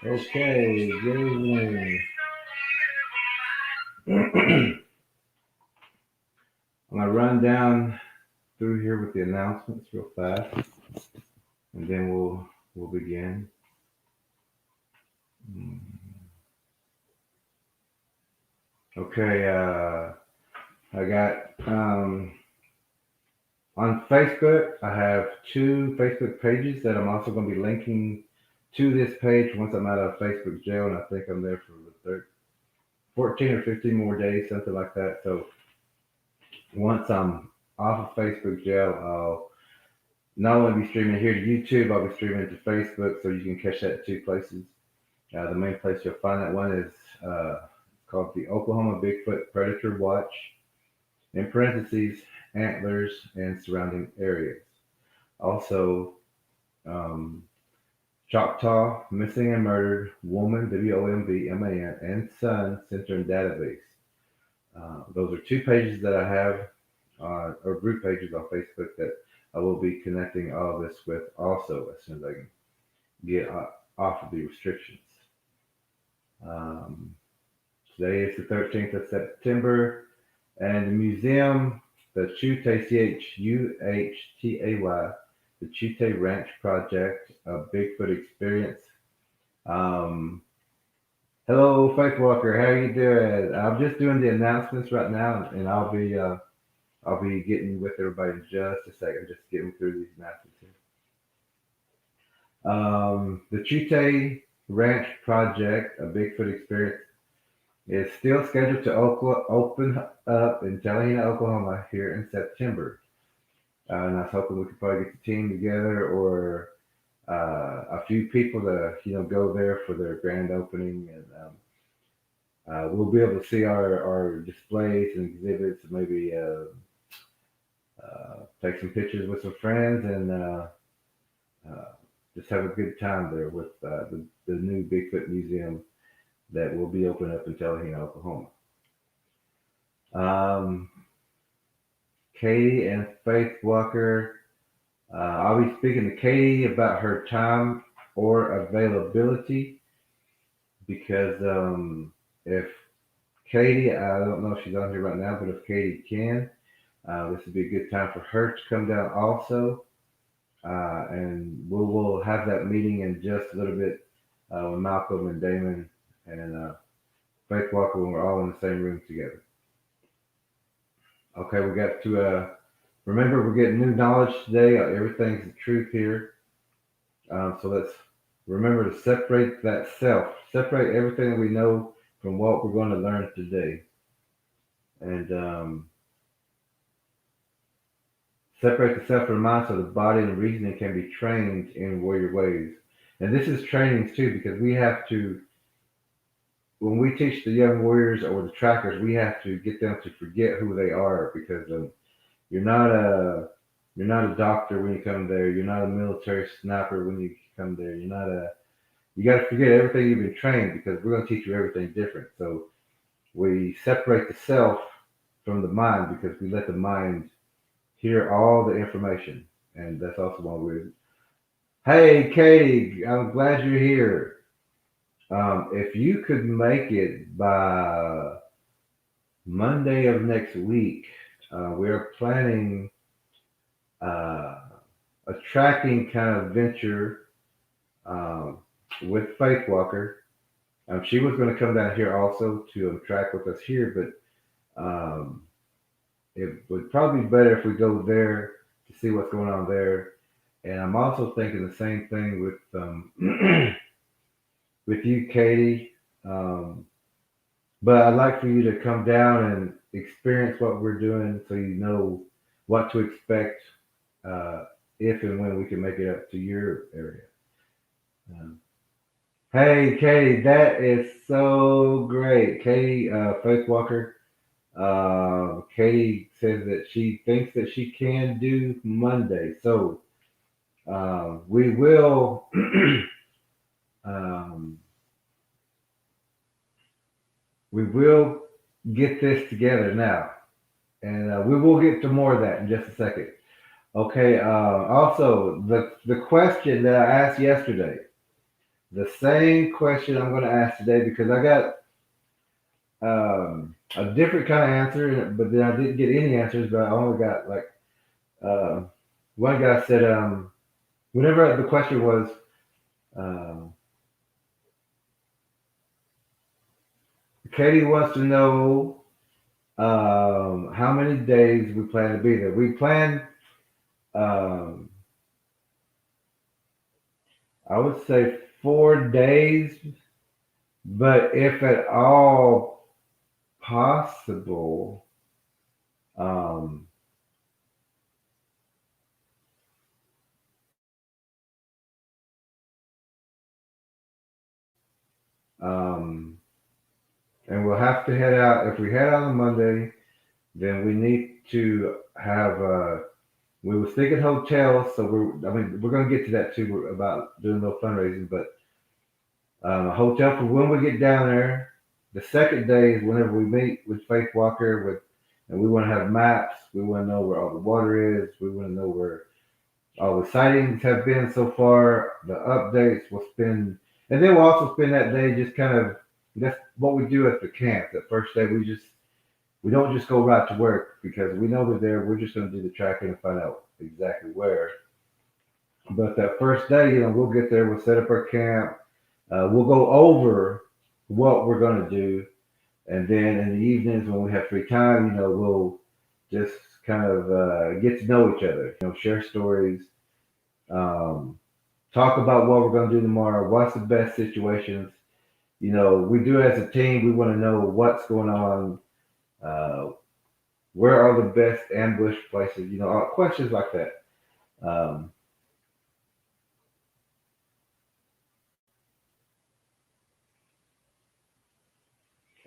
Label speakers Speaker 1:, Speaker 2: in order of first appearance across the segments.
Speaker 1: Okay, good evening. I'm gonna run down through here with the announcements real fast, and then we'll begin. Okay, I got on Facebook. I have two Facebook pages that I'm also going to be linking to this page once I'm out of Facebook jail, and I think I'm there for the 14 or 15 more days, something like that. So once I'm off of Facebook jail, I'll not only be streaming here to YouTube, I'll be streaming to Facebook, so you can catch that in two places. The main place you'll find that one is called the Oklahoma Bigfoot Predator Watch, in parentheses, antlers and surrounding areas. Also, um, Choctaw Missing and Murdered Woman, WOMBMAN, and Son Center and Database. Those are two pages that I have, or group pages on Facebook that I will be connecting all of this with also as soon as I can get off of the restrictions. Um, Today is the 13th of September, and the museum, the Chutay, Chuhtay, the Chutay Ranch Project, a Bigfoot Experience. Um, Hello, Faith Walker. How are you doing? I'm just doing the announcements right now, and I'll be getting with everybody in just a second. Just getting through these announcements here. The Chutay Ranch Project, a Bigfoot Experience, is still scheduled to open up in Tallahassee, Oklahoma here in September. And I was hoping we could probably get the team together or a few people to go there for their grand opening, and we'll be able to see our displays and exhibits, and maybe take some pictures with some friends, and uh, just have a good time there with the new Bigfoot Museum that will be open up in Tallahassee, Oklahoma. Um, Katie and Faith Walker. I'll be speaking to Katie about her time or availability because if Katie, I don't know if she's on here right now, but if Katie can, this would be a good time for her to come down also. And we'll have that meeting in just a little bit with Malcolm and Damon and Faith Walker when we're all in the same room together. Okay, we got to remember we're getting new knowledge today. Everything's the truth here. So let's remember to separate that self, separate everything that we know from what we're going to learn today, and separate the self from the mind so the body and reasoning can be trained in warrior ways. And this is trainings too, because we have to, when we teach the young warriors or the trackers, we have to get them to forget who they are because you're not a you're not a doctor when you come there. You're not a military sniper when you come there. You're not a you got to forget everything you've been trained because we're going to teach you everything different. So we separate the self from the mind because we let the mind hear all the information, and that's also one way. Hey, Katie, I'm glad you're here. If you could make it by Monday of next week, we're planning uh, a tracking kind of venture um, with Faith Walker. She was going to come down here also to track with us here, but it would probably be better if we go there to see what's going on there. And I'm also thinking the same thing with with you, Katie. Um, but I'd like for you to come down and experience what we're doing, so you know what to expect uh, if and when we can make it up to your area. Um, hey, Katie, that is so great. Katie, Faith Walker. Katie says that she thinks that she can do Monday, so we will um, we will get this together now, and we will get to more of that in just a second. Okay. Also, the question that I asked yesterday, the same question I'm going to ask today because I got a different kind of answer, but then I didn't get any answers. But I only got like uh, one guy said, whenever the question was, um, Katie wants to know how many days we plan to be there. We plan, um, I would say 4 days, but if at all possible, um, um, and we'll have to head out. If we head out on Monday, then we need to have. We were thinking hotels, so I mean, we're going to get to that too about doing a little fundraising, but a hotel for when we get down there. The second day is whenever we meet with Faith Walker, and we want to have maps. We want to know where all the water is. We want to know where all the sightings have been so far, the updates. We'll spend, and then we'll also spend that day just kind of. That's what we do at the camp. That first day, we don't just go right to work because we know they're there. We're just going to do the tracking and find out exactly where. But that first day, we'll get there. We'll set up our camp. We'll go over what we're going to do, and then in the evenings when we have free time, we'll just kind of get to know each other. Share stories, um, talk about what we're going to do tomorrow. What's the best situations? We do it as a team. We want to know what's going on. Uh, where are the best ambush places? Questions like that. Um,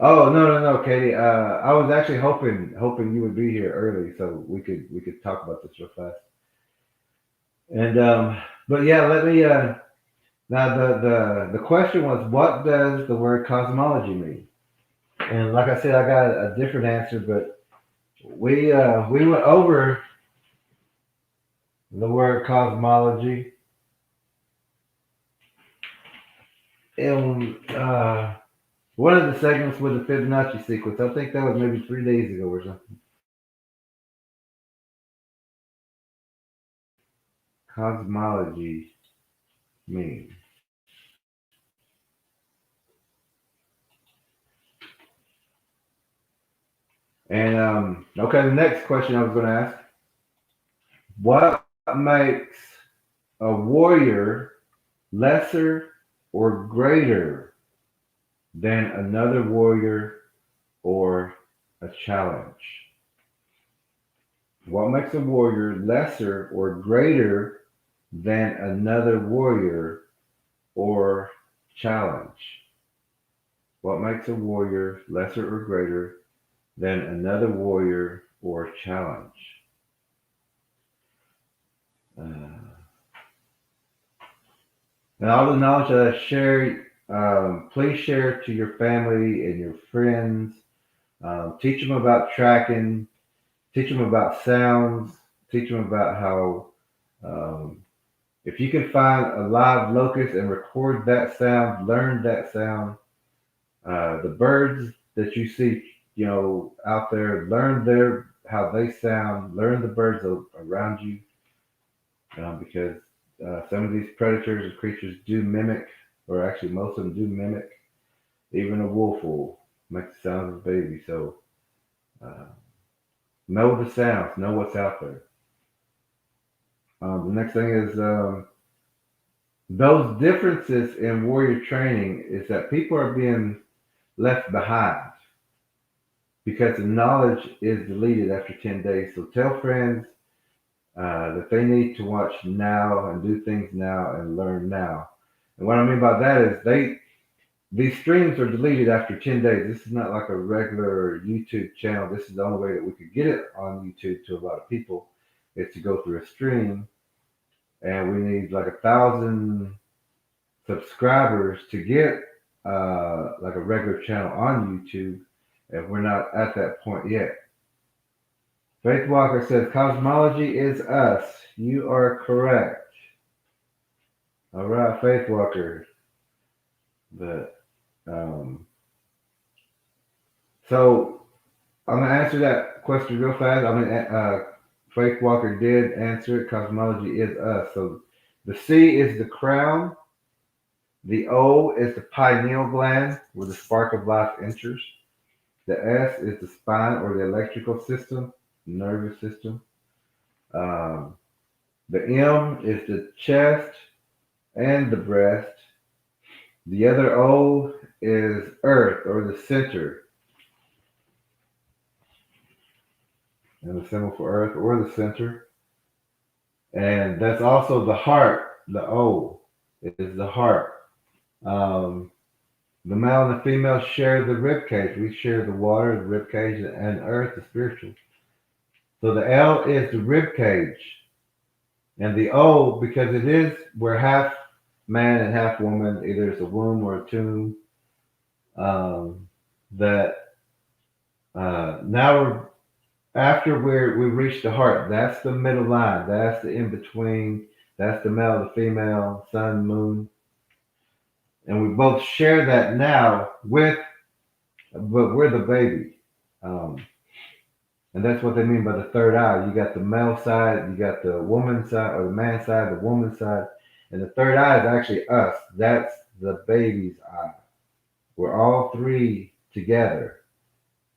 Speaker 1: oh, no, Katie. I was actually hoping you would be here early so we could talk about this real fast. And but yeah, let me. Now the question was, what does the word cosmology mean? And like I said, I got a different answer, but we went over the word cosmology in one of the segments with the Fibonacci sequence. I think that was maybe 3 days ago or something. Cosmology means. And okay, the next question I was going to ask: what makes a warrior lesser or greater than another warrior or a challenge? What makes a warrior lesser or greater than another warrior or challenge? What makes a warrior lesser or greater than another warrior or challenge? And all the knowledge that I shared, please share it to your family and your friends. Teach them about tracking. Teach them about sounds. Teach them about how um, if you can find a live locust and record that sound, learn that sound. The birds that you see, out there, learn their how they sound. Learn the birds around you, because some of these predators and creatures do mimic, or actually most of them do mimic. Even a wolf will make the sound of a baby. So uh, know the sounds, know what's out there. The next thing is those differences in warrior training is that people are being left behind because the knowledge is deleted after 10 days. So tell friends that they need to watch now and do things now and learn now. And what I mean by that is these streams are deleted after 10 days. This is not like a regular YouTube channel. This is the only way that we could get it on YouTube to a lot of people is to go through a stream. And we need like 1,000 subscribers to get like a regular channel on YouTube. And we're not at that point yet. Faith Walker says cosmology is us. You are correct. All right, Faith Walker. But so I'm gonna answer that question real fast. Faith Walker did answer it. Cosmology is us. So the C is the crown. The O is the pineal gland, where the spark of life enters. The S is the spine or the electrical system, nervous system. Um, the M is the chest and the breast. The other O is earth or the center, and the symbol for earth or the center. And that's also the heart. The O is the heart. Um, the male and the female share the rib cage. We share the water, the rib cage, and earth, the spiritual. So the L is the rib cage, and the O because it is we're half man and half woman. Either it's a womb or a tomb. Um, that now we're after we reach the heart. That's the middle line. That's the in between. That's the male, the female, sun, moon, and we both share that now with, but we're the baby. Um, and that's what they mean by the third eye. You got the male side, you got the woman side, or the man side, the woman side, and the third eye is actually us. That's the baby's eye. We're all three together.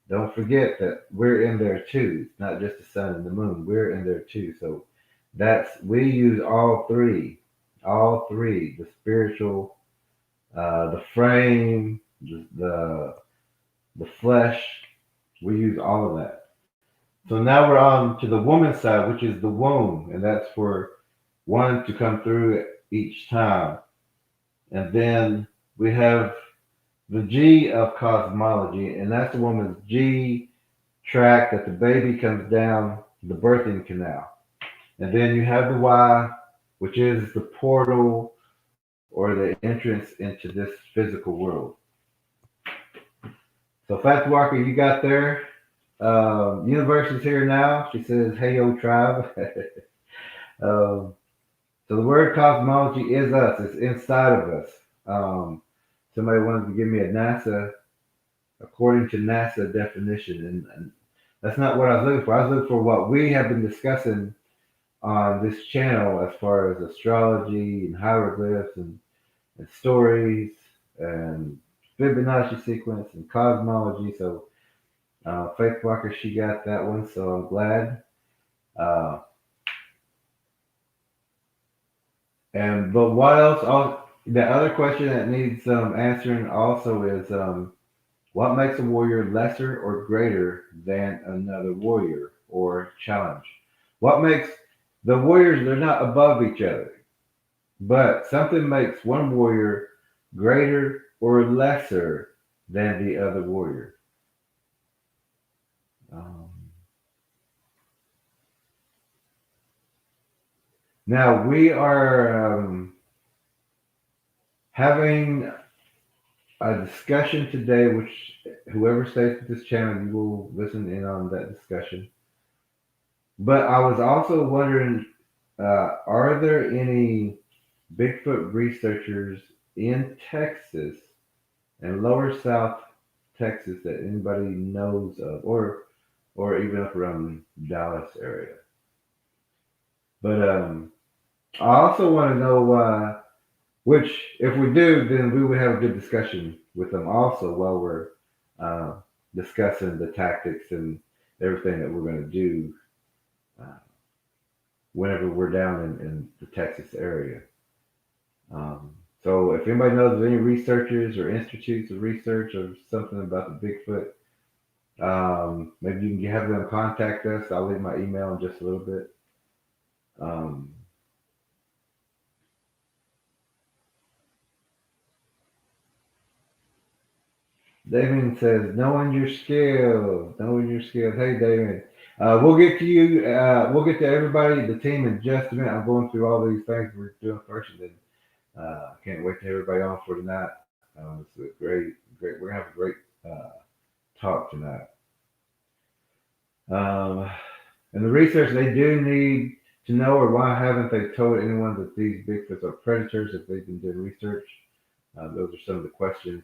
Speaker 1: Don't forget that we're in there too. It's not just the sun and the moon. We're in there too. So that's we use all three, the spiritual, the frame, the flesh. We use all of that. So now we're on to the woman's side, which is the womb, and that's for one to come through each time. And then we have the G of cosmology, and that's the woman's G track that the baby comes down the birthing canal. And then you have the Y, which is the portal or the entrance into this physical world. So Fat Walker, you got there. Universe is here now. She says, "Hey yo, tribe." um, so the word cosmology is us. It's inside of us. Um, Somebody wanted to give me a NASA, according to NASA definition, and that's not what I was looking for. I was looking for what we have been discussing on this channel as far as astrology and hieroglyphs and stories and Fibonacci sequence and cosmology. So Faith Walker, she got that one, so I'm glad. Uh, and but what else? The other question that needs answering also is what makes a warrior lesser or greater than another warrior or challenge? What makes the warriors? They're not above each other, but something makes one warrior greater or lesser than the other warrior. Um, Now we are having a discussion today, which whoever stays with this channel, you will listen in on that discussion. But I was also wondering, are there any Bigfoot researchers in Texas and lower South Texas that anybody knows of, or even up around Dallas area? But I also want to know which, if we do, then we would have a good discussion with them also while we're uh, discussing the tactics and everything that we're going to do uh, whenever we're down in the Texas area. So if anybody knows of any researchers or institutes of research or something about the Bigfoot, maybe you can have them contact us. I'll leave my email in just a little bit. Um, Damon says, knowing your skills, knowing your skills. Hey, Damon. We'll get to you. We'll get to everybody, the team in just a minute. I'm going through all these things we're doing first, and then I can't wait to have everybody on for tonight. It's a great. We're gonna have a great talk tonight. Um, And the research they do need to know, or why haven't they told anyone that these Bigfoots are predators if they've been doing research? Those are some of the questions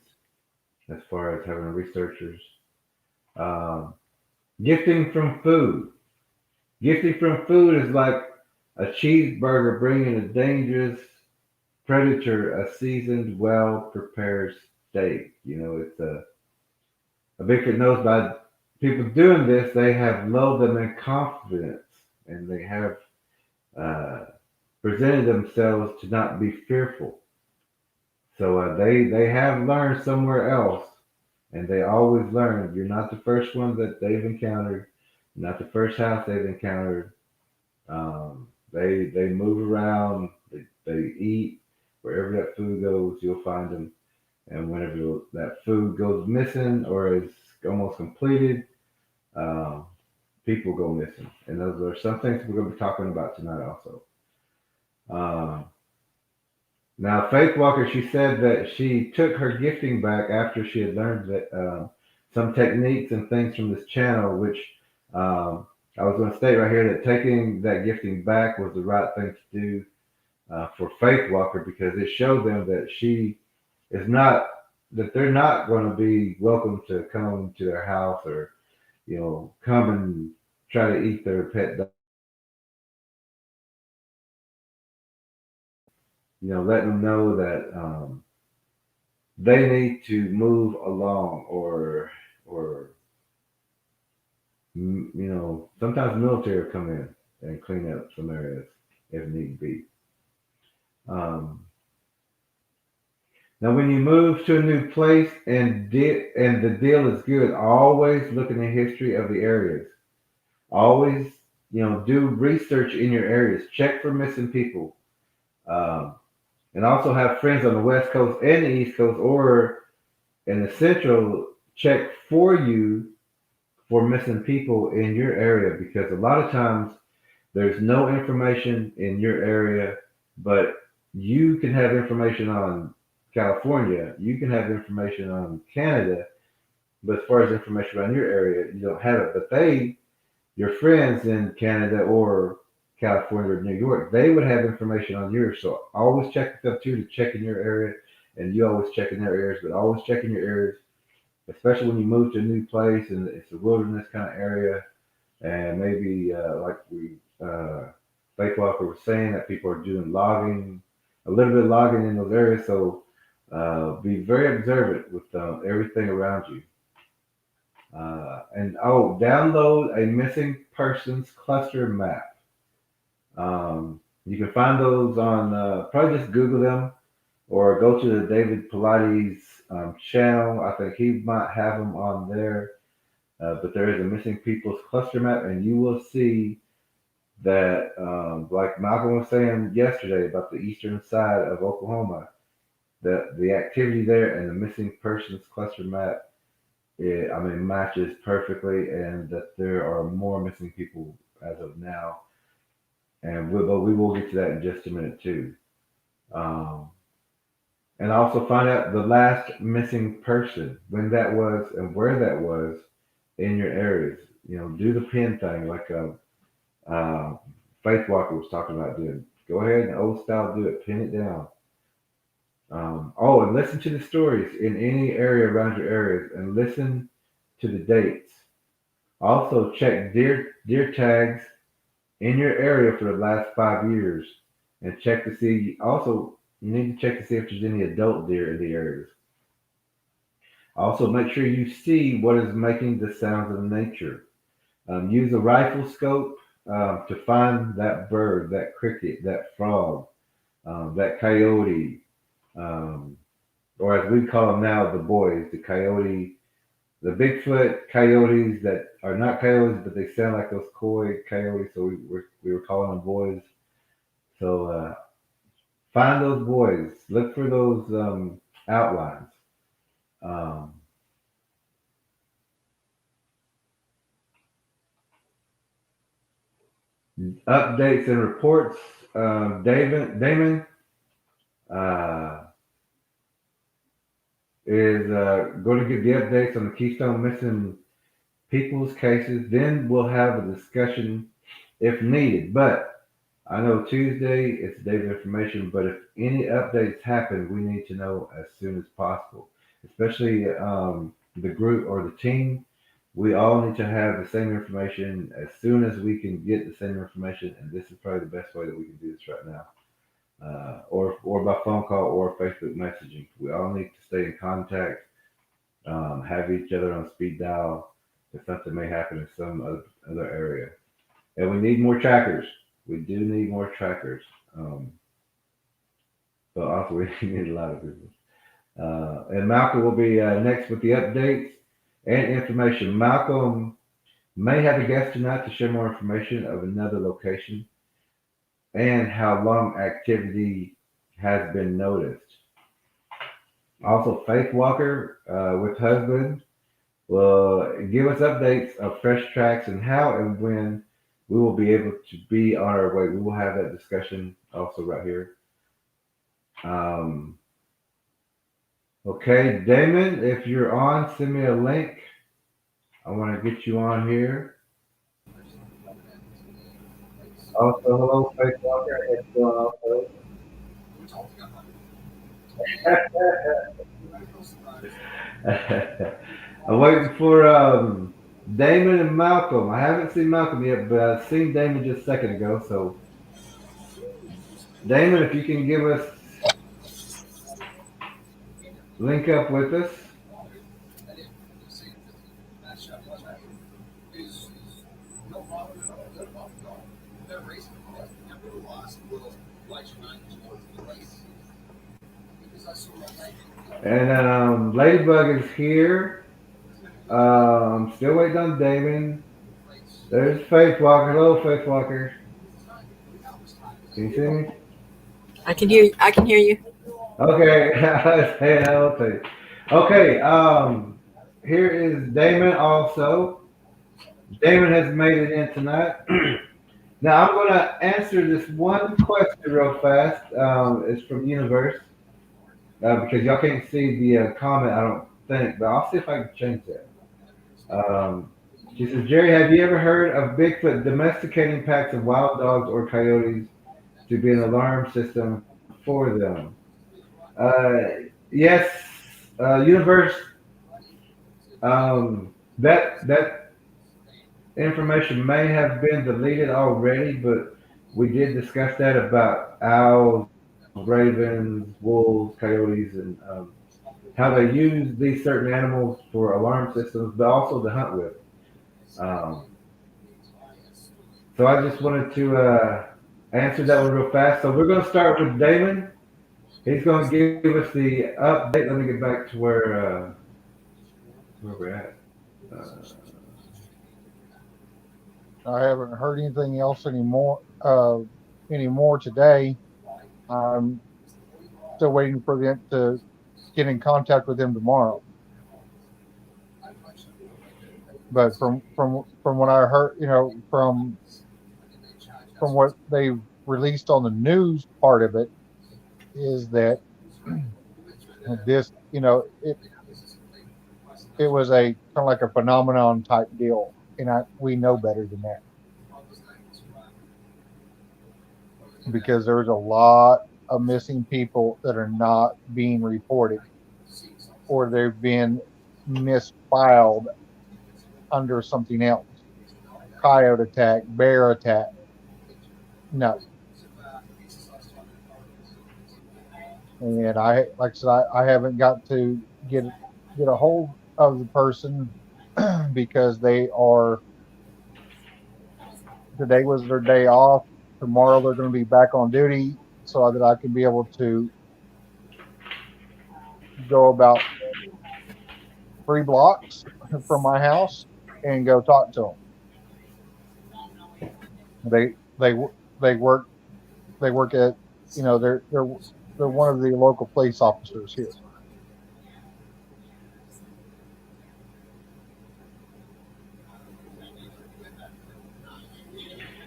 Speaker 1: as far as having researchers. Um, Gifting from food. Gifting from food is like a cheeseburger bringing a dangerous predator a seasoned, well prepared steak. It's a Bigfoot knows by people doing this, they have lulled them in confidence and they have uh, presented themselves to not be fearful. So they have learned somewhere else, and they always learn. You're not the first one that they've encountered, not the first house they've encountered. They move around, they eat wherever that food goes. You'll find them, and whenever that food goes missing or is almost completed, um, people go missing. And those are some things we're going to be talking about tonight also. Um, Now, Faith Walker, she said that she took her gifting back after she had learned that some techniques and things from this channel, which um, I was going to state right here that taking that gifting back was the right thing to do for Faith Walker because it showed them that she is not, that they're not going to be welcome to come to their house or, come and try to eat their pet dog. Letting them know that they need to move along or sometimes military will come in and clean up some areas if need be. um, Now when you move to a new place and the deal is good, always look in the history of the areas. Always do research in your areas, check for missing people, um, and also have friends on the west coast and the east coast or in the central check for you for missing people in your area because a lot of times there's no information in your area, but you can have information on California, you can have information on Canada, but as far as information around your area, you don't have it. But your friends in Canada or California or New York, they would have information on yours. So always check with them too to check in your area, and you always check in their areas, but always check in your areas, especially when you move to a new place and it's a wilderness kind of area, and maybe like we Faith Walker was saying that people are doing logging, a little bit of logging in those areas. So be very observant with everything around you. And download a missing persons cluster map. You can find those on probably just Google them or go to the David Pilates channel. I think he might have them on there. But there is a missing people's cluster map, and you will see that, like Malcolm was saying yesterday about the eastern side of Oklahoma, that the activity there and the missing persons cluster map, matches perfectly, and that there are more missing people as of now. But we will get to that in just a minute too. Um, and also find out the last missing person, when that was and where that was in your areas. Do the pin thing like uh, Faith Walker was talking about doing. Go ahead and old style do it, pin it down. And listen to the stories in any area around your areas and listen to the dates. Also, check deer tags in your area for the last 5 years and check to see. Also, you need to check to see if there's any adult deer in the areas. Also, make sure you see what is making the sounds of nature. Use a rifle scope to find that bird, that cricket, that frog, that coyote, um, or as we call them now, the boys, the coyote, the Bigfoot coyotes that are not coyotes, but they sound like those coy coyotes, so we were calling them boys. So find those boys, look for those outlines. Um, Updates and reports. Damon uh, is going to give the updates on the Keystone missing people's cases. Then we'll have a discussion if needed. But I know Tuesday it's a day of information, but if any updates happen, we need to know as soon as possible, especially the group or the team. We all need to have the same information as soon as we can get the same information, and this is probably the best way that we can do this right now. Or by phone call or Facebook messaging. We all need to stay in contact, have each other on speed dial if something may happen in some other area. And we need more trackers. We do need more trackers. Um, but also we need a lot of people. And Malcolm will be next with the updates and information. Malcolm may have a guest tonight to share more information of another location and how long activity has been noticed. Also, Faith Walker with husband will give us updates of fresh tracks and how and when we will be able to be on our way. We will have that discussion also right here. Um, okay, Damon, if you're on, send me a link. I want to get you on here. Also, hello, Faith Walker. How you doing also? I'm waiting for Damon and Malcolm. I haven't seen Malcolm yet, but I've seen Damon just a second ago. So, Damon, if you can give us link up with us. And Ladybug is here. Still waiting on Damon. There's Faith Walker. Hello, Faith Walker. Can you see me?
Speaker 2: I can hear you. I can hear you.
Speaker 1: Okay. Hey, hello, Faith. Okay. Here is Damon also. Damon has made it in tonight. Now I'm going to answer this one question real fast. It's from Universe because y'all can't see the comment, I don't think, but I'll see if I can change that. She says, Jerry, have you ever heard of Bigfoot domesticating packs of wild dogs or coyotes to be an alarm system for them? Yes, Universe. That information may have been deleted already, but we did discuss that about owls, ravens, wolves, coyotes, and how they use these certain animals for alarm systems, but also to hunt with. Um, so I just wanted to answer that one real fast. So we're going to start with Damon. He's going to give us the update. Let me get back to where we're at. Uh,
Speaker 3: I haven't heard anything else anymore today. I'm still waiting for them to get in contact with them tomorrow. But from what I heard, from what they've released on the news part of it, is that this, it was a kind of like a phenomenon type deal, and we know better than that because there's a lot of missing people that are not being reported or they've been misfiled under something else. Coyote attack, bear attack. No. And like I said, I haven't got to get a hold of the person because today was their day off. Tomorrow they're going to be back on duty so that I can be able to go about 3 blocks from my house and go talk to them. They work at they're one of the local police officers here.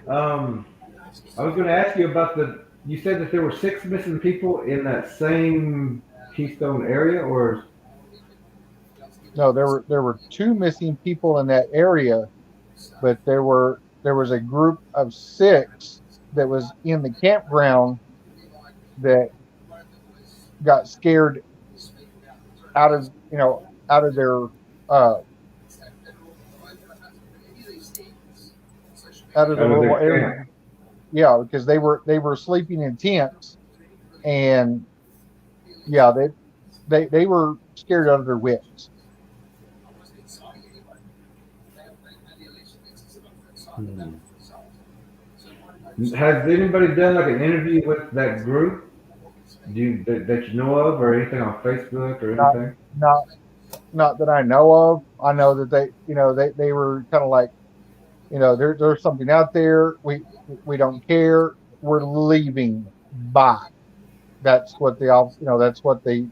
Speaker 1: um, I was going to ask you about the. You said that there were six missing people in that same Keystone area, or
Speaker 3: No, there were 2 missing people in that area, but there there was a group of 6 that was in the campground that got scared out of out of their uh, out of the
Speaker 1: Out of
Speaker 3: little
Speaker 1: their
Speaker 3: area.
Speaker 1: camp.
Speaker 3: Yeah, because they were sleeping in tents, and yeah, they were scared out of their wits.
Speaker 1: Hmm. Has anybody done like an interview with that group? That you know of, or anything on Facebook or
Speaker 3: Not
Speaker 1: anything?
Speaker 3: not not that I know of. I know that they were kind of like, there's something out there. We don't care. We're leaving. Bye. That's what that's what the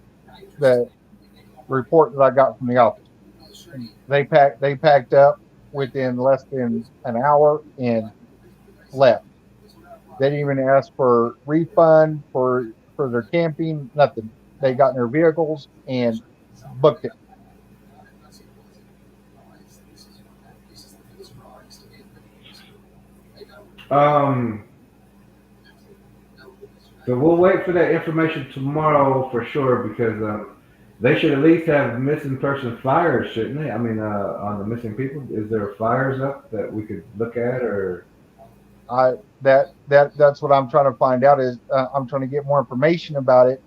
Speaker 3: report that I got from the office. They packed up within less than an hour and left. They didn't even ask for refund for their camping, nothing. They got in their vehicles and booked it.
Speaker 1: Um, so we'll wait for that information tomorrow for sure because they should at least have missing person flyers, shouldn't they? I mean, on the missing people, is there flyers up that we could look at or?
Speaker 3: I that's what I'm trying to find out is I'm trying to get more information about it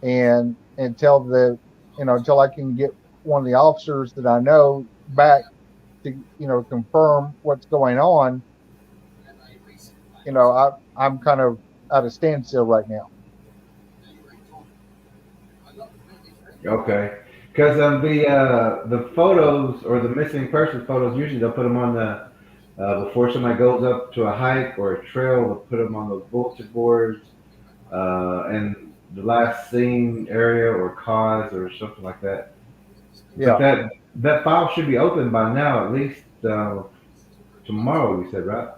Speaker 3: and until until I can get one of the officers that I know back to confirm what's going on. I'm kind of at a standstill right now.
Speaker 1: Okay, because the photos or the missing person photos usually they'll put them on the before somebody goes up to a hike or a trail, they'll put them on those bulletin boards and the last seen area or cause or something like that. But
Speaker 3: Yeah.
Speaker 1: that file should be open by now, at least tomorrow. You said, right?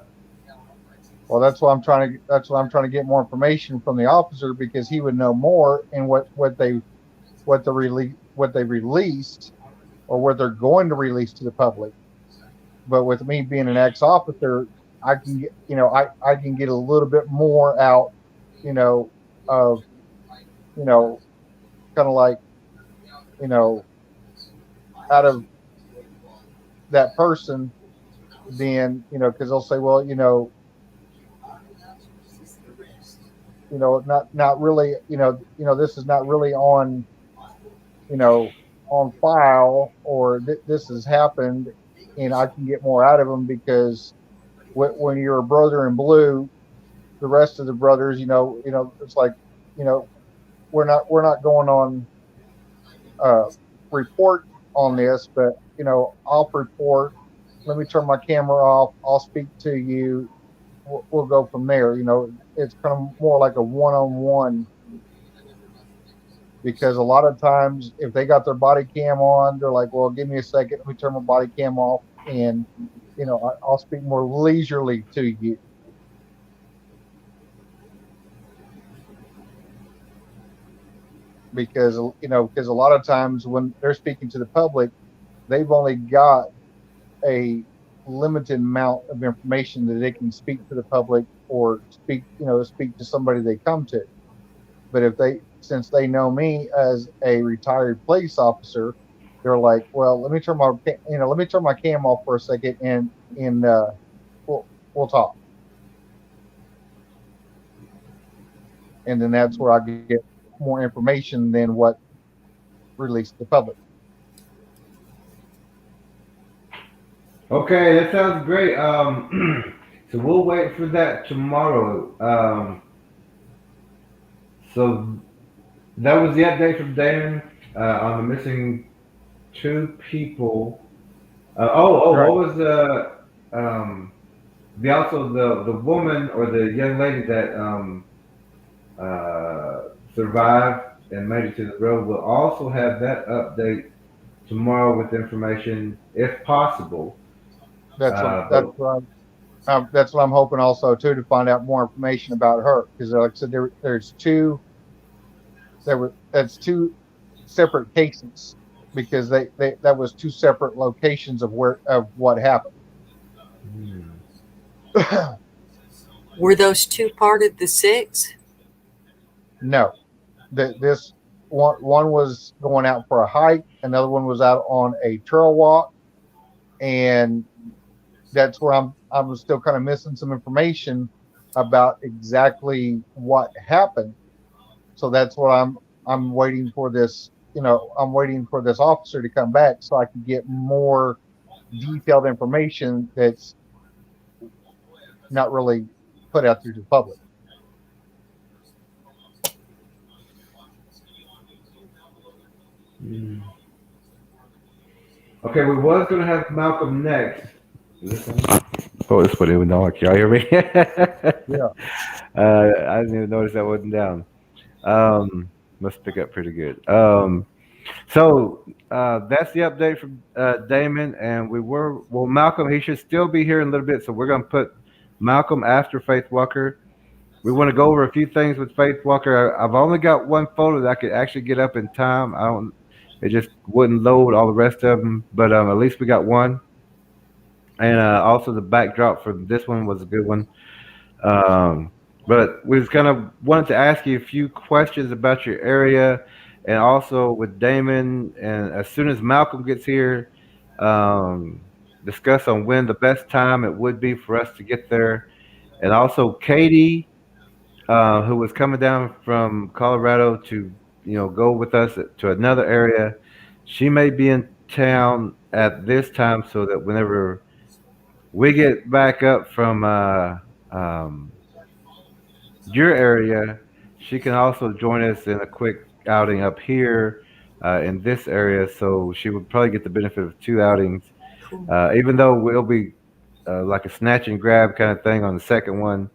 Speaker 3: Well, that's why I'm trying to get more information from the officer because he would know more and what they released or what they're going to release to the public. But with me being an ex-officer, I can get I can get a little bit more out, you know, of you know, kind of like you know, out of that person. Then because they'll say, well, not really, this is not really you know, on file, or this has happened, and I can get more out of them because when you're a brother in blue, the rest of the brothers, it's like, you know, we're not going on uh, report on this, but off report. Let me turn my camera off. I'll speak to you. We'll go from there. It's kind of more like a one-on-one because a lot of times if they got their body cam on, they're like, well, give me a second. Let me turn my body cam off and, I'll speak more leisurely to you. Because a lot of times when they're speaking to the public, they've only got a limited amount of information that they can speak to the public or speak to somebody they come to. But since they know me as a retired police officer, they're like, well, let me turn my cam off for a second and we'll we'll talk. And then that's where I get more information than what released to the public.
Speaker 1: Okay, that sounds great. So we'll wait for that tomorrow. So that was the update from Dan on the missing two people.
Speaker 3: Right.
Speaker 1: What was the also the woman or the young lady that survived and made it to the road? We'll also have that update tomorrow with information, if possible.
Speaker 3: That's what
Speaker 1: But
Speaker 3: that's what I'm hoping also too to find out more information about her because like I said that's two separate cases because they that was two separate locations of what happened.
Speaker 1: hmm.
Speaker 2: Were those two part of the six?
Speaker 3: No, this one was going out for a hike, another one was out on a trail walk, and that's where I'm still kind of missing some information about exactly what happened. So that's what I'm waiting for this. I'm waiting for this officer to come back so I can get more detailed information that's not really put out there to the public.
Speaker 1: Mm. Okay, we was gonna have Malcolm next. Is this on? Oh, this one even dark. Y'all hear me?
Speaker 3: Yeah.
Speaker 1: I didn't even notice that wasn't down. Must pick up pretty good. So that's the update from Damon, and Malcolm. He should still be here in a little bit, so we're gonna put Malcolm after Faith Walker. We want to go over a few things with Faith Walker. I've only got one photo that I could actually get up in time. I don't. It just wouldn't load all the rest of them, but at least we got one. And also the backdrop for this one was a good one. Um, but we just kind of wanted to ask you a few questions about your area, and also with Damon. And as soon as Malcolm gets here, um, discuss on when the best time it would be for us to get there. And also Katie, who was coming down from Colorado to go with us to another area. She may be in town at this time, so that whenever we get back up from um, your area, she can also join us in a quick outing up here in this area. So she would probably get the benefit of two outings,
Speaker 2: Cool.
Speaker 1: even though we'll be like a snatch and grab kind of thing on the second one.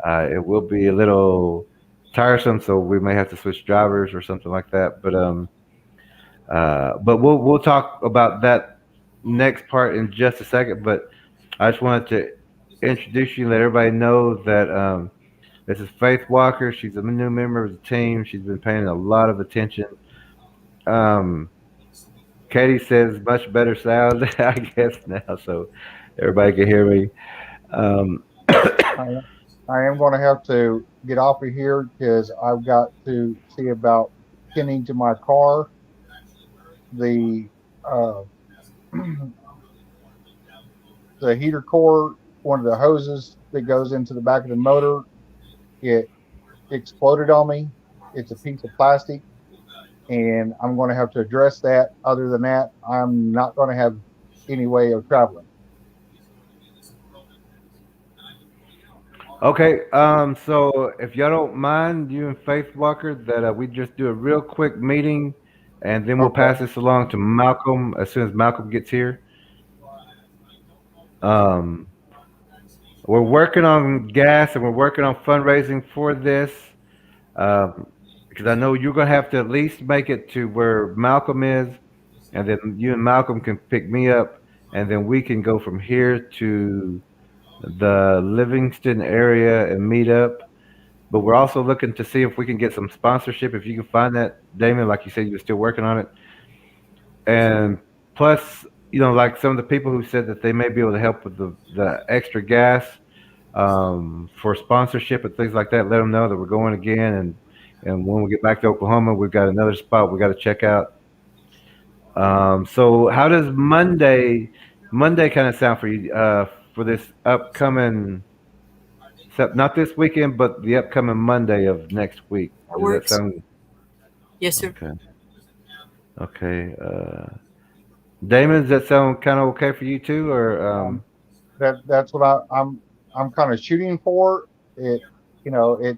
Speaker 1: It will be a little tiresome, so we may have to switch drivers or something like that. But we'll talk about that next part in just a second. But I just wanted to introduce you, let everybody know that this is Faith Walker. She's a new member of the team. She's been paying a lot of attention. Um, Katie says much better sound, I guess now, so everybody can hear me. Um,
Speaker 3: I, I am going to have to get off of here because I've got to see about tending to my car. The uh, the heater core, one of the hoses that goes into the back of the motor, it exploded on me. It's a piece of plastic, and I'm going to have to address that. Other than that, I'm not going to have any way of traveling.
Speaker 1: Okay, so if y'all don't mind, you and Faith Walker, that we just do a real quick meeting, and then we'll
Speaker 3: Okay.
Speaker 1: pass this along to Malcolm as soon as Malcolm gets here. Um, we're working on gas and we're working on fundraising for this, because I know you're gonna have to at least make it to where Malcolm is, and then you and Malcolm can pick me up, and then we can go from here to the Livingston area and meet up. But we're also looking to see if we can get some sponsorship. If you can find that, Damon, like you said, you're still working on it. And plus, like some of the people who said that they may be able to help with the extra gas for sponsorship and things like that. Let them know that we're going again, and when we get back to Oklahoma, we've got another spot we got to check out. So how does Monday kind of sound for you for this upcoming? Except not this weekend, but the upcoming Monday of next week.
Speaker 2: That
Speaker 1: Does that
Speaker 2: works.
Speaker 1: sound
Speaker 2: Yes, sir.
Speaker 1: okay? Okay. Damon, does that sound kind of okay for you too, or
Speaker 3: Um, that's what I'm kind of shooting for. It it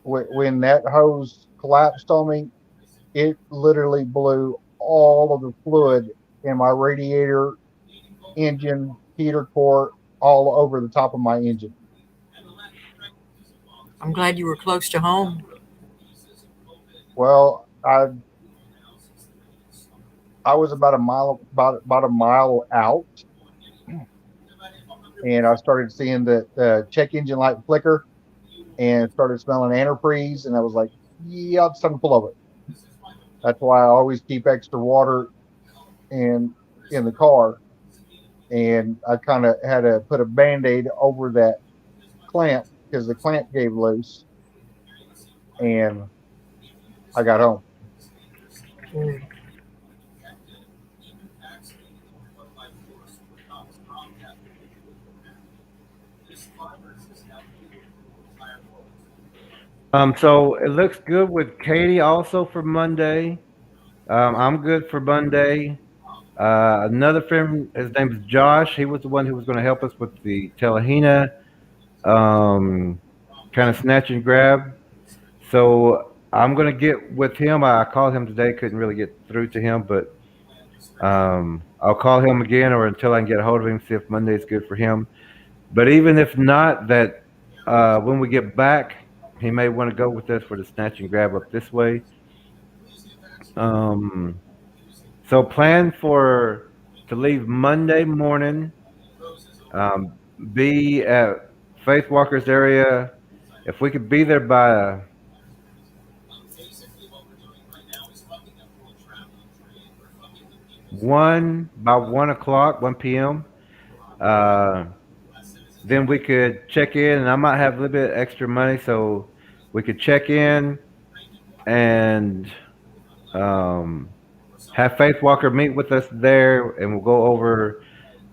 Speaker 3: when that hose collapsed on me, it literally blew all of the fluid in my radiator, engine, heater core, all over the top of my engine.
Speaker 2: I'm glad you were close to home.
Speaker 3: Well, I was about a mile out, and I started seeing the check engine light flicker, and started smelling antifreeze, and I was like, yeah, it's time to pull over. That's why I always keep extra water in the car. and I kind of had to put a band-aid over that clamp because the clamp gave loose, and I got home.
Speaker 2: Mm.
Speaker 1: So it looks good with Katie also for Monday. I'm good for Monday. Another friend, his name is Josh. He was the one who was going to help us with the Telehina um, kind of snatch and grab. So I'm going to get with him. I called him today, couldn't really get through to him, but I'll call him again or until I can get a hold of him, see if Monday's good for him. But even if not, that when we get back, he may want to go with us for the snatch and grab up this way. Um, so plan for to leave Monday morning, um, be at Faith Walker's area. If we could be there by 1 o'clock, 1 p.m. Uh, then we could check in, and I might have a little bit extra money, so we could check in and um, have Faith Walker meet with us there, and we'll go over.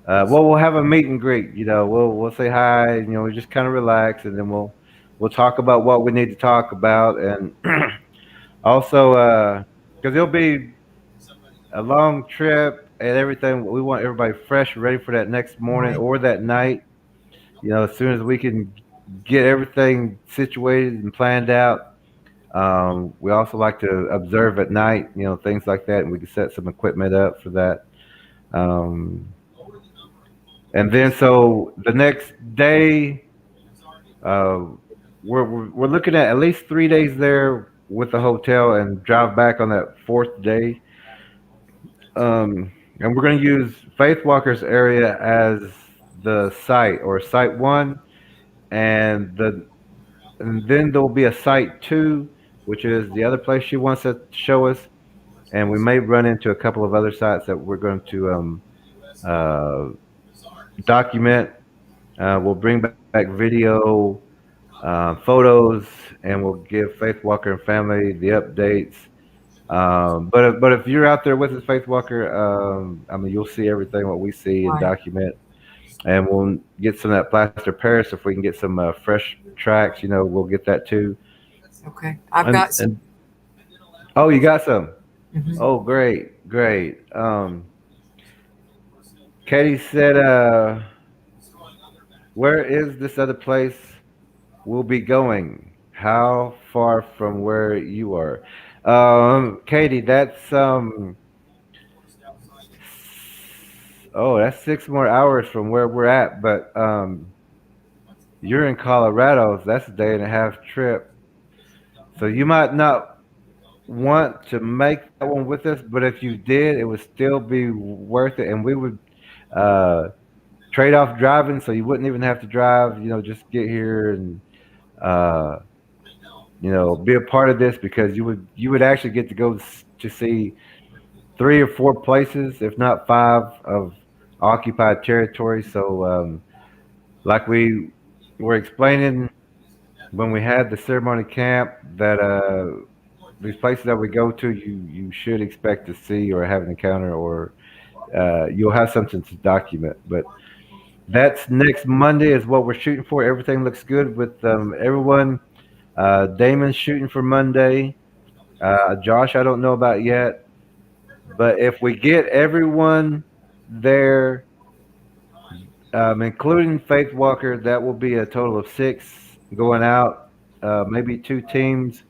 Speaker 1: Well, we'll have a meet and greet. We'll say hi. We just kind of relax, and then we'll talk about what we need to talk about, and also because it'll be a long trip and everything. We want everybody fresh, ready for that next morning
Speaker 2: Right.
Speaker 1: or that night. As soon as we can get everything situated and planned out. We also like to observe at night, things like that, and we can set some equipment up for that. Um, and then so the next day, uh, we're looking at least 3 days there with the hotel and drive back on that fourth day. And we're going to use Faith Walker's area as the site or site one, and then there will be a site two, which is the other place she wants to show us, and we may run into a couple of other sites that we're going to uh, document. We'll bring back video, photos, and we'll give Faith Walker and family the updates. But if you're out there with us, Faith Walker, I mean you'll see everything what we see and
Speaker 2: Right.
Speaker 1: document, and we'll get some of that plaster Paris if we can get some fresh tracks. We'll get that too.
Speaker 2: Okay. I've
Speaker 1: And
Speaker 2: got some.
Speaker 1: and oh, you got some.
Speaker 2: Mhm.
Speaker 1: Oh, great, great. Katie said, "Where is this other place we'll be going? How far from where you are?" Katie, that's 6 more hours from where we're at, but you're in Colorado, so that's a day and a half trip. So you might not want to make that one with us, but if you did, it would still be worth it, and we would uh, trade off driving, so you wouldn't even have to drive. Just get here and uh, be a part of this because you would actually get to go to see 3 or 4 places, if not five, of occupied territory. So, like we were explaining when we had the ceremony camp, that these places that we go to, you should expect to see or have an encounter, or you'll have something to document. But that's next Monday is what we're shooting for. Everything looks good with everyone. Damon's shooting for Monday. Josh, I don't know about yet, but if we get everyone there, including Faith Walker, that will be a total of 6 going out. Maybe 2 teams.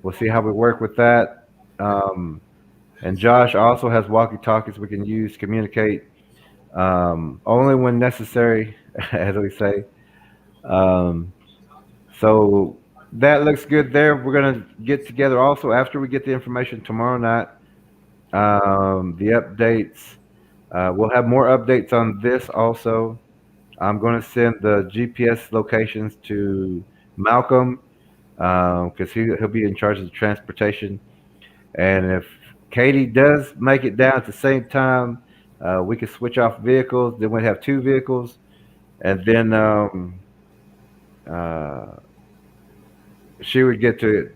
Speaker 1: We'll see how we work with that. And Josh also has walkie-talkies we can use to communicate only when necessary, as we say. Um, so that looks good there. We're gonna get together also after we get the information tomorrow night. The updates. We'll have more updates on this also. I'm going to send the GPS locations to Malcolm because he'll be in charge of the transportation. And if Katie does make it down at the same time, We could switch off vehicles. Then we'd have two vehicles, and then uh, she would get to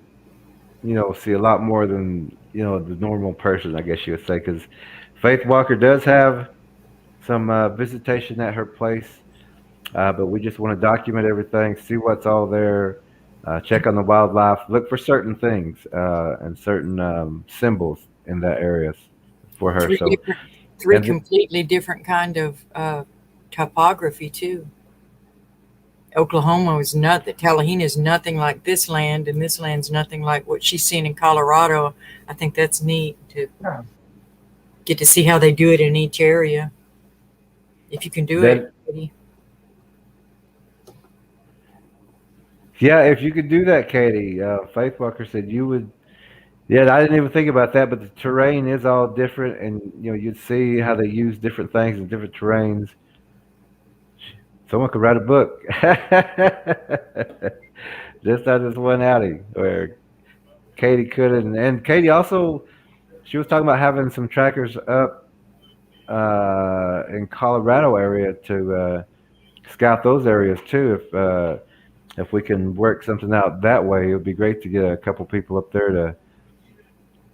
Speaker 1: see a lot more than the normal person, I guess you would say, because Faith Walker does have some visitation at her place, but we just want to document everything, see what's all there, check on the wildlife, look for certain things and certain symbols in that area for her.
Speaker 2: Three
Speaker 1: So,
Speaker 2: different, three
Speaker 1: and
Speaker 2: completely different kind of topography too. Oklahoma is nothing. Tallahassee is nothing like this land, and this land's nothing like what she's seen in Colorado. I think that's neat to
Speaker 3: Yeah.
Speaker 2: get to see how they do it in each area. If you can do it,
Speaker 1: then,
Speaker 2: Katie.
Speaker 1: yeah, if you could do that, Katie, Faith Walker said you would. Yeah, I didn't even think about that, but the terrain is all different, and you'd see how they use different things in different terrains. Someone could write a book. Just out this one outing where Katie couldn't, and Katie also she was talking about having some trackers up in Colorado area to scout those areas too. If we can work something out that way, it would be great to get a couple people up there to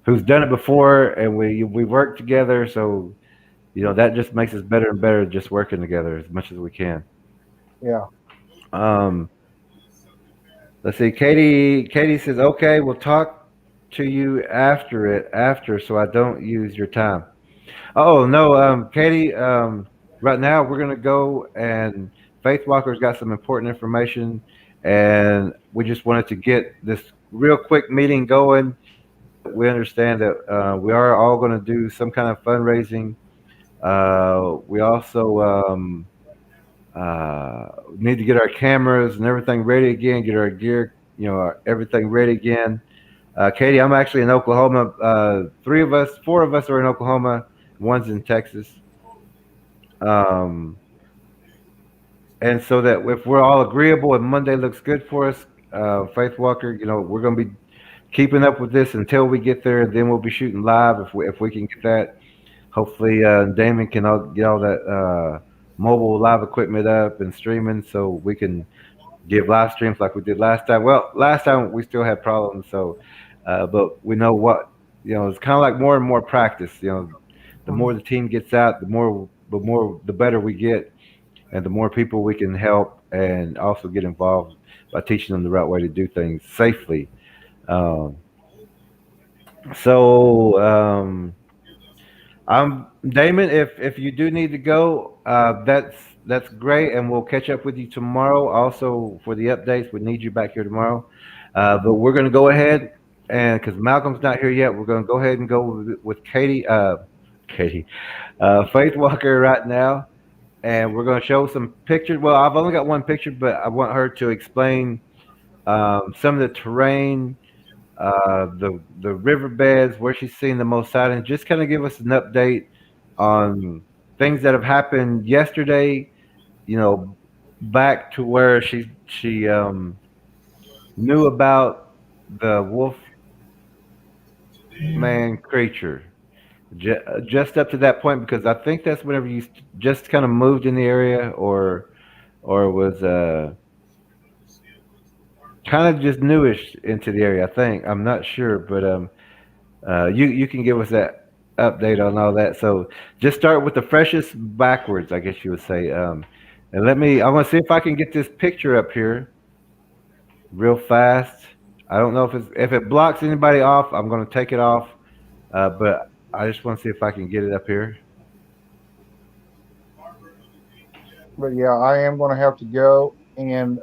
Speaker 1: who's done it before, and we work together. So that just makes us better and better just working together as much as we can.
Speaker 3: Yeah.
Speaker 1: Um, let's see. Katie says, "Okay, we'll talk to you after, so I don't use your time." Oh no, Katie. Right now we're gonna go, and Faith Walker's got some important information, and we just wanted to get this real quick meeting going. We understand that we are all going to do some kind of fundraising. We also need to get our cameras and everything ready again, get our gear, everything ready again. Katie, I'm actually in Oklahoma. Four of us are in Oklahoma. One's in Texas. Um, and so that if we're all agreeable and Monday looks good for us, Faith Walker, we're going to be keeping up with this until we get there. Then we'll be shooting live if we can get that. Hopefully, Damon can get all that mobile live equipment up and streaming, so we can give live streams like we did last time. Well, last time we still had problems, so but we know what It's kind of like more and more practice. The more the team gets out, the better we get, and the more people we can help and also get involved by teaching them the right way to do things safely. Um, so I'm Damon. If you do need to go, that's great, and we'll catch up with you tomorrow. Also for the updates, we need you back here tomorrow. But we're going to go ahead and because Malcolm's not here yet, we're going to go ahead and go with Katie, Faith Walker right now, and we're going to show some pictures. Well, I've only got one picture, but I want her to explain some of the terrain, the riverbeds, where she's seen the most sightings. Just kind of give us an update on things that have happened yesterday. Back to where she knew about the wolf man creature. Just up to that point, because I think that's whenever you just kind of moved in the area, or was kind of just newish into the area. I think I'm not sure, but you can give us that update on all that. So just start with the freshest backwards, I guess you would say. And I want to see if I can get this picture up here real fast. I don't know if it blocks anybody off. I'm going to take it off, but I just want to see if I can get it up here.
Speaker 3: But yeah, I am going to have to go, and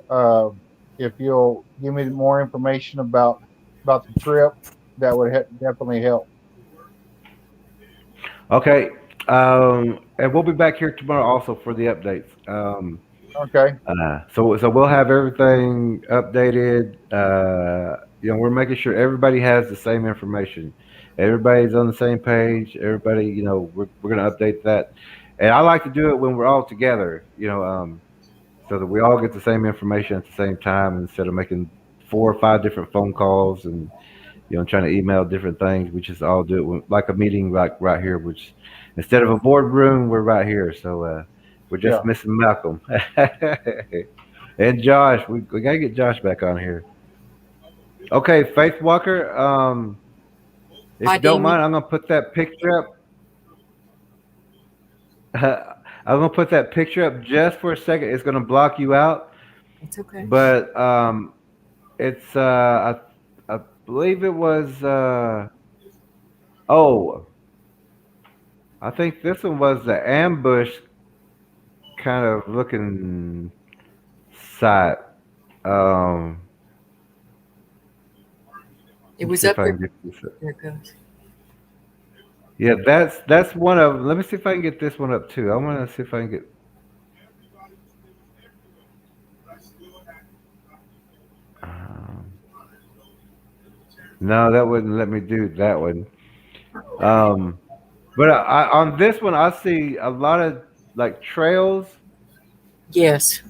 Speaker 3: if you'll give me more information about the trip, that would definitely help.
Speaker 1: Okay. And we'll be back here tomorrow also for the updates.
Speaker 3: Okay.
Speaker 1: So we'll have everything updated. We're making sure everybody has the same information. Everybody's on the same page. Everybody, we're going to update that. And I like to do it when we're all together, so that we all get the same information at the same time instead of making 4 or 5 different phone calls and trying to email different things. We just all do it like a meeting like right here, which Instead of a boardroom, we're right here. So we're just
Speaker 3: Yeah.
Speaker 1: missing Malcolm and Josh. We gotta get Josh back on here. Okay, Faith Walker. If
Speaker 2: Hi,
Speaker 1: you don't
Speaker 2: Damien.
Speaker 1: mind, I'm gonna put that picture up. I'm gonna put that picture up just for a second. It's gonna block you out,
Speaker 2: It's okay.
Speaker 1: but it's I believe it was oh, I think this one was the ambush kind of looking site. Um,
Speaker 2: It
Speaker 1: let's
Speaker 2: was
Speaker 1: see if
Speaker 2: up
Speaker 1: I
Speaker 2: there.
Speaker 1: can get this.
Speaker 2: There it goes.
Speaker 1: Yeah, that's one of. Let me see if I can get this one up too. I want to see if I can get. Um, no, that wouldn't let me do that one. Um, but on this one, I see a lot of like trails,
Speaker 2: Yes.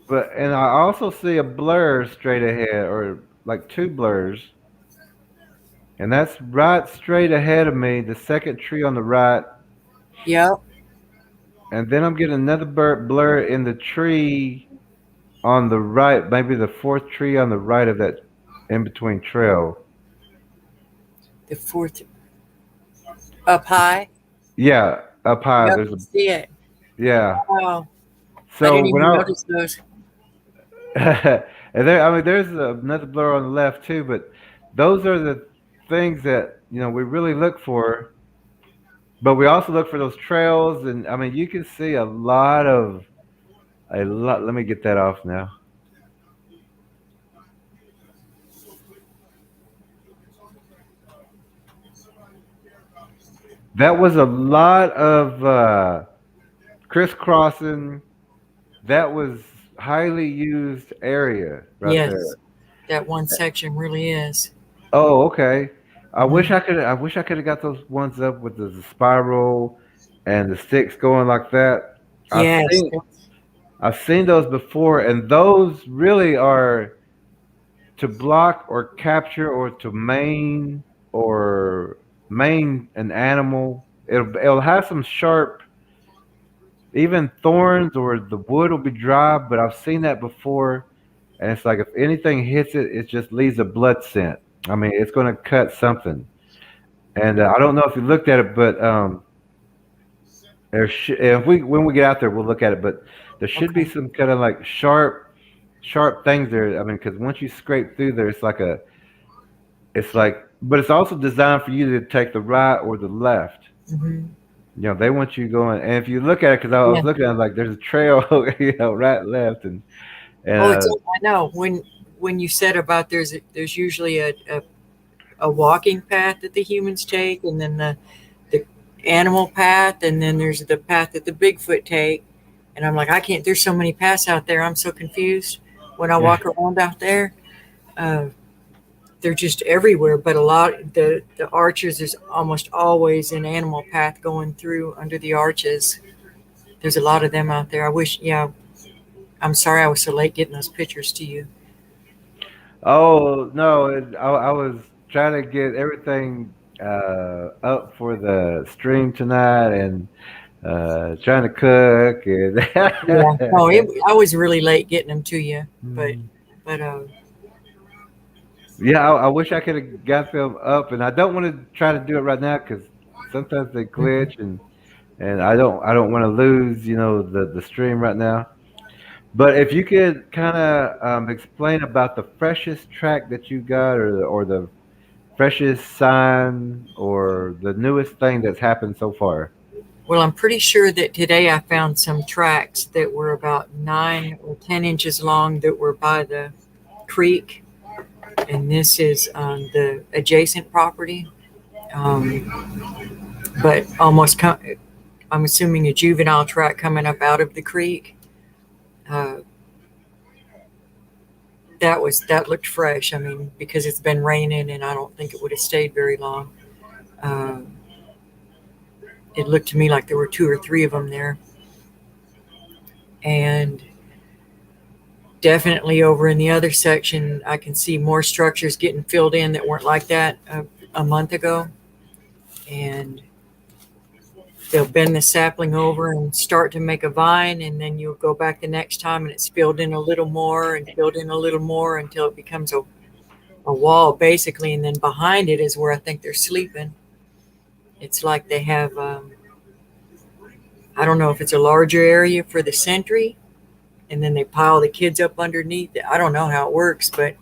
Speaker 1: but and I also see a blur straight ahead, or like two blurs, and that's right straight ahead of me. The second tree on the right,
Speaker 2: Yep.
Speaker 1: and then I'm getting another blur in the tree on the right, maybe the fourth tree on the right of that in between trail.
Speaker 2: The fourth up high.
Speaker 1: Yeah, up high.
Speaker 2: Yep.
Speaker 1: There's a
Speaker 2: See it.
Speaker 1: yeah.
Speaker 2: Wow. I
Speaker 1: So
Speaker 2: didn't
Speaker 1: when
Speaker 2: even
Speaker 1: I
Speaker 2: notice those.
Speaker 1: and there, I mean, there's another blur on the left too, but those are the things that we really look for. But we also look for those trails, and I mean, you can see a lot. Let me get that off now. That was a lot of crisscrossing. That was highly used area right
Speaker 2: Yes.
Speaker 1: there.
Speaker 2: That one section really is.
Speaker 1: Oh, okay. I wish
Speaker 2: Mhm.
Speaker 1: I could. I wish I could have got those ones up with the spiral and the sticks going like that. I've
Speaker 2: Yes.
Speaker 1: seen I've seen those before, and those really are to block or capture or to maim an animal. It'll have some sharp, even thorns, or the wood will be dry. But I've seen that before, and it's like if anything hits it, it just leaves a blood scent. I mean, it's going to cut something. And I don't know if you looked at it, but if we when we get out there, we'll look at it. But there should be
Speaker 2: Okay.
Speaker 1: some kind of like sharp things there. I mean, because once you scrape through there, it's like, but it's also designed for you to take the right or the left.
Speaker 2: Hmm.
Speaker 1: They want you going. And if you look at it, because I was
Speaker 2: Yeah.
Speaker 1: looking at it, like there's a trail, right, left, and
Speaker 2: Oh, it's. I know when you said about there's usually a walking path that the humans take, and then the animal path, and then there's the path that the Bigfoot take. And I'm like, I can't. There's so many paths out there. I'm so confused when I
Speaker 1: yeah.
Speaker 2: walk around out there. Uh, they're just everywhere. But a lot the arches, there's almost always an animal path going through under the arches. There's a lot of them out there. I wish. Yeah, I'm sorry I was so late getting those pictures to you.
Speaker 1: Oh no, I was trying to get everything up for the stream tonight, and trying to cook
Speaker 2: Yeah. Oh,
Speaker 1: and
Speaker 2: I was really late getting them to you, but
Speaker 1: Mm.
Speaker 2: but
Speaker 1: Yeah, I wish I could have got them up, and I don't want to try to do it right now because sometimes they
Speaker 2: mhm.
Speaker 1: glitch, and I don't want to lose the stream right now. But if you could kind of explain about the freshest track that you got, or the freshest sign, or the newest thing that's happened so far.
Speaker 2: Well, I'm pretty sure that today I found some tracks that were about 9 or 10 inches long that were by the creek, and this is on the adjacent property. But I'm assuming a juvenile track coming up out of the creek. Uh, that looked fresh. I mean, because it's been raining, and I don't think it would have stayed very long. Uh, it looked to me like there were two or three of them there, and definitely over in the other section, I can see more structures getting filled in that weren't like that a month ago. And they'll bend the sapling over and start to make a vine, and then you'll go back the next time and it's filled in a little more and filled in a little more until it becomes a wall basically. And then behind it is where I think they're sleeping. It's like they have, I don't know if it's a larger area for the sentry, and then they pile the kids up underneath it. I don't know how it works, but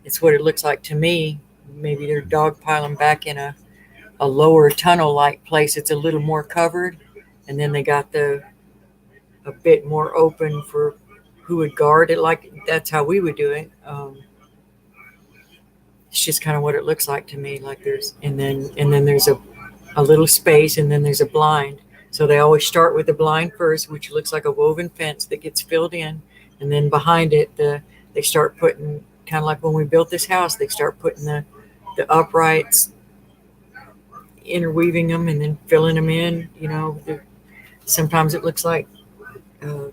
Speaker 2: it's what it looks like to me. Maybe they're dog piling back in a lower tunnel like place. It's a little more covered, and then they got a bit more open for who would guard it. Like that's how we would do it. It's just kind of what it looks like to me. Like there's and then there's a little space, and then there's a blind. So they always start with the blind first, which looks like a woven fence that gets filled in, and then behind it they start putting, kind of like when we built this house, they start putting the uprights, interweaving them, and then filling them in. Sometimes it looks like uh,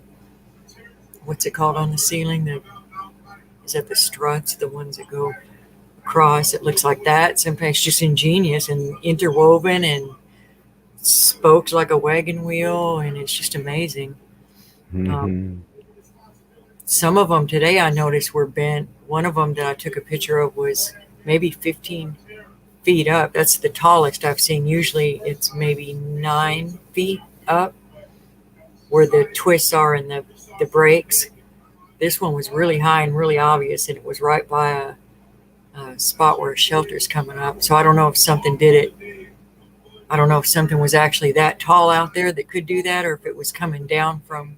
Speaker 2: what's it called on the ceiling? Is that the struts, the ones that go across? It looks like that. Sometimes it's just ingenious and interwoven and spokes like a wagon wheel, and it's just amazing.
Speaker 1: Mm-hmm.
Speaker 2: Some of them today I noticed were bent. One of them that I took a picture of was maybe 15 feet up. That's the tallest I've seen. Usually it's maybe 9 feet up where the twists are and the breaks. This one was really high and really obvious, and it was right by a spot where a shelter's coming up. So I don't know if something did it. I don't know if something was actually that tall out there that could do that, or if it was coming down from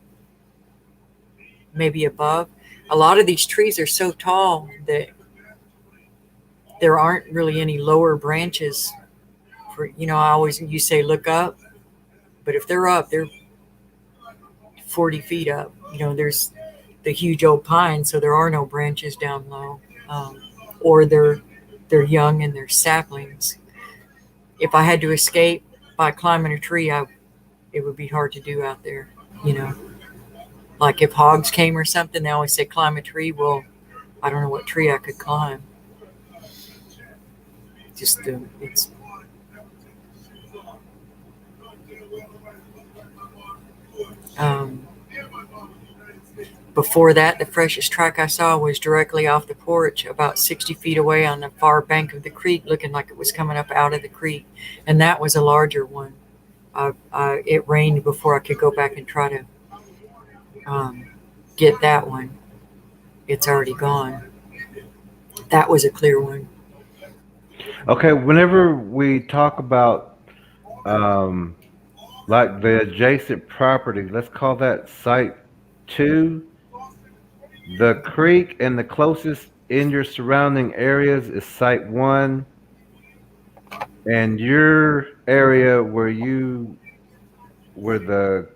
Speaker 2: maybe above. A lot of these trees are so tall that there aren't really any lower branches for, you say look up, but if they're up, they're 40 feet up. There's the huge old pine, so there are no branches down low, or they're young and they're saplings. If I had to escape by climbing a tree, it would be hard to do out there. Like if hogs came or something, they always say climb a tree. Well, I don't know what tree I could climb. It's before that, the freshest track I saw was directly off the porch, about 60 feet away on the far bank of the creek, looking like it was coming up out of the creek. And that was a larger one. It rained before I could go back and try to get that one. It's already gone. That was a clear one.
Speaker 1: Okay, whenever we talk about like the adjacent property, let's call that site 2. The creek and the closest in your surrounding areas is site 1, and your area where the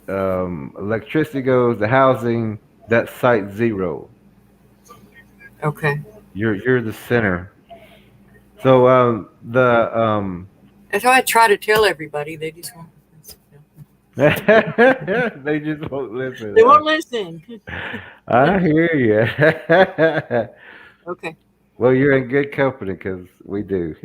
Speaker 1: electricity goes, the housing, that's site 0.
Speaker 2: Okay.
Speaker 1: You're the center. So
Speaker 2: That's why I try to tell everybody. They just won't.
Speaker 1: they just won't listen.
Speaker 2: They won't listen.
Speaker 1: I hear you.
Speaker 2: Okay.
Speaker 1: Well, you're in good company because we do.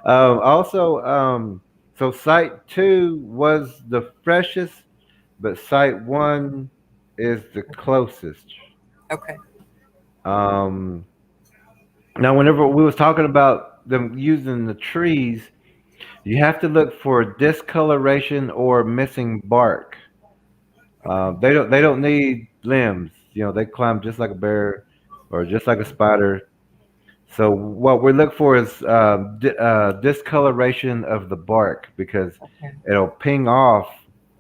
Speaker 1: Also, so site 2 was the freshest, but site 1 is the closest.
Speaker 2: Okay.
Speaker 1: Now, whenever we was talking about them using the trees, you have to look for discoloration or missing bark. They don't need limbs. They climb just like a bear or just like a spider. So what we look for is discoloration of the bark, because
Speaker 2: Okay.
Speaker 1: it'll ping off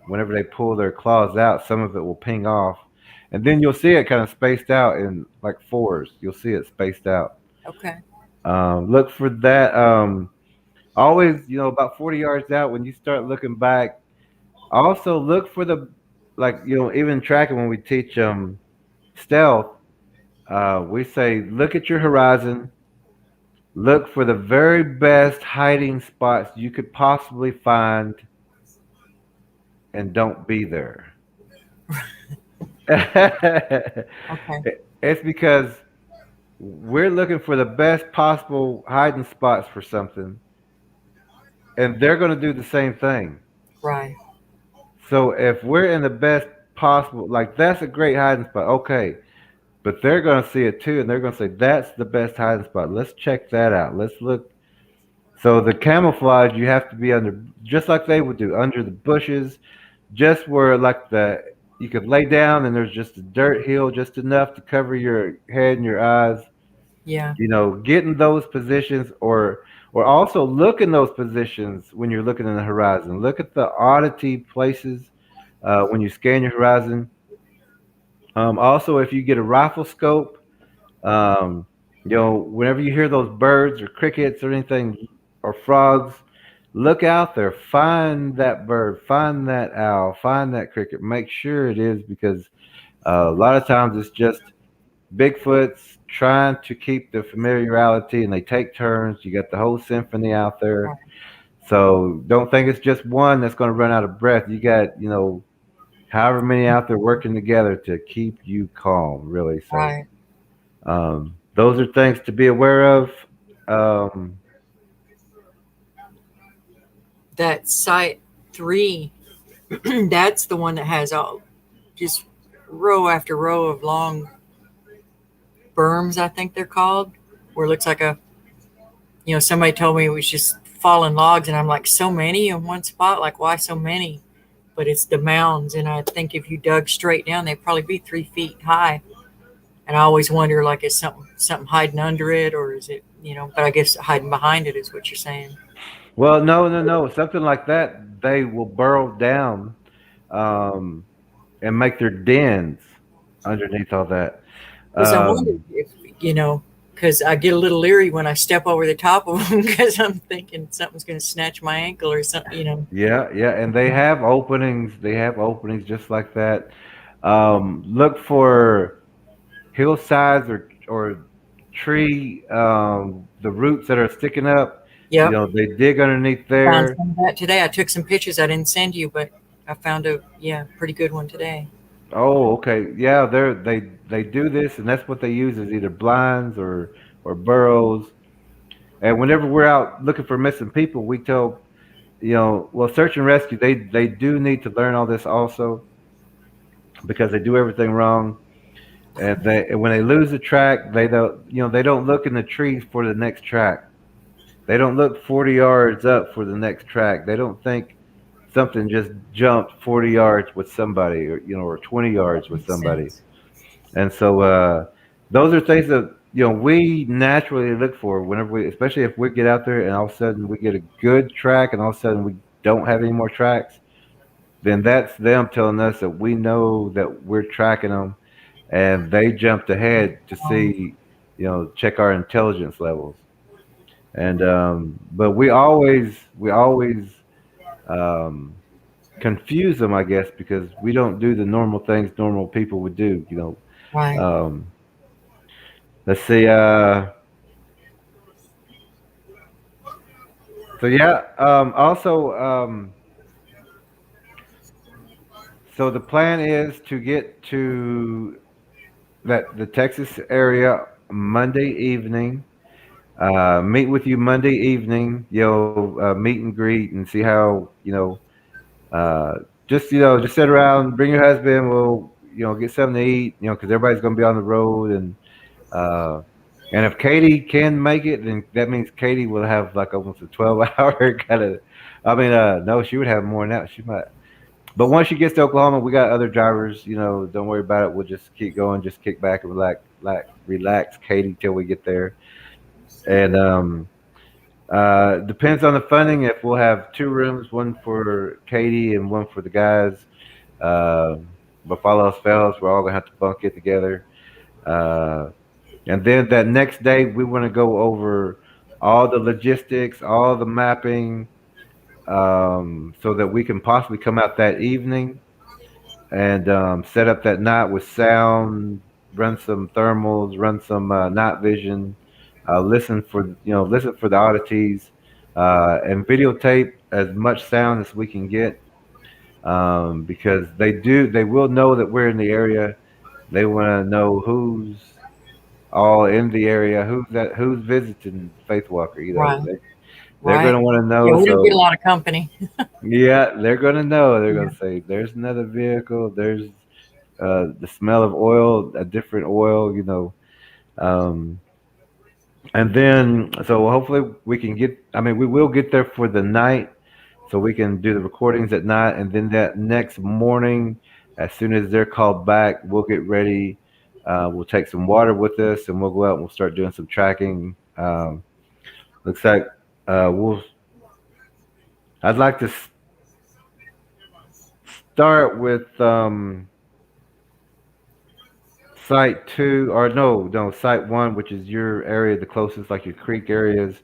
Speaker 1: whenever they pull their claws out. Some of it will ping off, and then you'll see it kind of spaced out in like fours. You'll see it spaced out.
Speaker 2: Okay.
Speaker 1: Look for that. Always, about 40 yards out when you start looking back. Also look for the, like, even tracking when we teach stealth. We say look at your horizon. Look for the very best hiding spots you could possibly find, and don't be there.
Speaker 2: Okay.
Speaker 1: It's because we're looking for the best possible hiding spots for something, and they're going to do the same thing.
Speaker 2: Right.
Speaker 1: So if we're in the best possible, like that's a great hiding spot, okay. But they're going to see it too, and they're going to say that's the best hiding spot. Let's check that out. Let's look. So the camouflage, you have to be under, just like they would do, under the bushes, just where like the you could lay down and there's just a dirt hill, just enough to cover your head and your eyes.
Speaker 2: Yeah.
Speaker 1: You know, get in those positions, or also look in those positions when you're looking in the horizon. Look at the oddity places when you scan your horizon. Also, if you get a rifle scope, um, you know, whenever you hear those birds or crickets or anything or frogs, look out there, find that bird, find that owl, find that cricket. Make sure it is, because a lot of times it's just Bigfoot's trying to keep the familiarity, and they take turns. You got the whole symphony out there.
Speaker 2: Right.
Speaker 1: So don't think it's just one that's going to run out of breath. You got, you know, however many out there working together to keep you calm, really. So
Speaker 2: Right.
Speaker 1: those are things to be aware of. Um,
Speaker 2: That site 3, that's the one that has all just row after row of long berms, I think they're called, where it looks like a, somebody told me it was just fallen logs, and I'm like, so many in one spot? Like, why so many? But it's the mounds, and I think if you dug straight down, they'd probably be 3 feet high. And I always wonder, like, is something hiding under it, or is it, But I guess hiding behind it is what you're saying.
Speaker 1: well, no, no, no. Something like that, they will burrow down um, and make their dens underneath all that.
Speaker 2: Because I wonder
Speaker 1: Um,
Speaker 2: if because I get a little leery when I step over the top of them because I'm thinking something's going to snatch my ankle or something.
Speaker 1: yeah, yeah, and they have openings. They have openings just like that. Look for hillsides or tree, the roots that are sticking up. You
Speaker 2: Yep.
Speaker 1: know, they dig underneath
Speaker 2: Found
Speaker 1: there.
Speaker 2: some of that today. I took some pictures I didn't send you, but I found a pretty good one today.
Speaker 1: Oh, okay. Yeah, they do this, and that's what they use is either blinds or burrows. And whenever we're out looking for missing people, we tell, you know, well, search and rescue, they do need to learn all this also, because they do everything wrong. And when they lose a track, they don't, you know, they don't look in the trees for the next track. They don't look 40 yards up for the next track. They don't think something just jumped 40 yards with somebody, or, you know, or 20
Speaker 2: That
Speaker 1: yards with
Speaker 2: makes
Speaker 1: somebody.
Speaker 2: sense.
Speaker 1: And so those are things that, you know, we naturally look for whenever we, especially if we get out there and all of a sudden we get a good track and all of a sudden we don't have any more tracks. Then that's them telling us that we know that we're tracking them, and they jumped ahead to see, you know, check our intelligence levels. And but we always um, confuse them, I guess, because we don't do the normal things normal people would do. You know,
Speaker 2: Right.
Speaker 1: um, let's see. So yeah. Also, so the plan is to get to that the Texas area Monday evening. Meet with you Monday evening. You know, meet and greet and see how, you know. Uh, just, you know, just sit around, bring your husband. We'll, you know, get something to eat. You know, because everybody's going to be on the road. Uh, and if Katie can make it, then that means Katie will have like almost a 12-hour kind of. I mean, no, she would have more than that. She might. But once she gets to Oklahoma, we got other drivers. You know, don't worry about it. We'll just keep going. Just kick back and relax, Katie, till we get there. And depends on the funding. If we'll have two rooms, one for Katie and one for the guys. Uh, but if all else fails, we're all gonna have to bunk it together. Uh, and then that next day, we want to go over all the logistics, all the mapping, so that we can possibly come out that evening and set up that night with sound, run some thermals, run some night vision, listen for the oddities, and videotape as much sound as we can get, because they will know that we're in the area. They want to know who's all in the area, who's visiting Faith Walker. You know,
Speaker 2: Right.
Speaker 1: they're
Speaker 2: Right.
Speaker 1: gonna want to
Speaker 2: Yeah,
Speaker 1: know.
Speaker 2: we don't get a
Speaker 1: So
Speaker 2: lot of company.
Speaker 1: yeah, they're gonna know. They're
Speaker 2: Yeah.
Speaker 1: gonna say, "There's another vehicle. There's the smell of oil, a different oil." Um, and then so hopefully we can get. I mean, we will get there for the night, so we can do the recordings at night, and then that next morning, as soon as they're called back, we'll get ready. We'll take some water with us, and we'll go out and we'll start doing some tracking. Looks like we'll. I'd like to start with site two, or no, site one, which is your area, the closest, like your creek areas.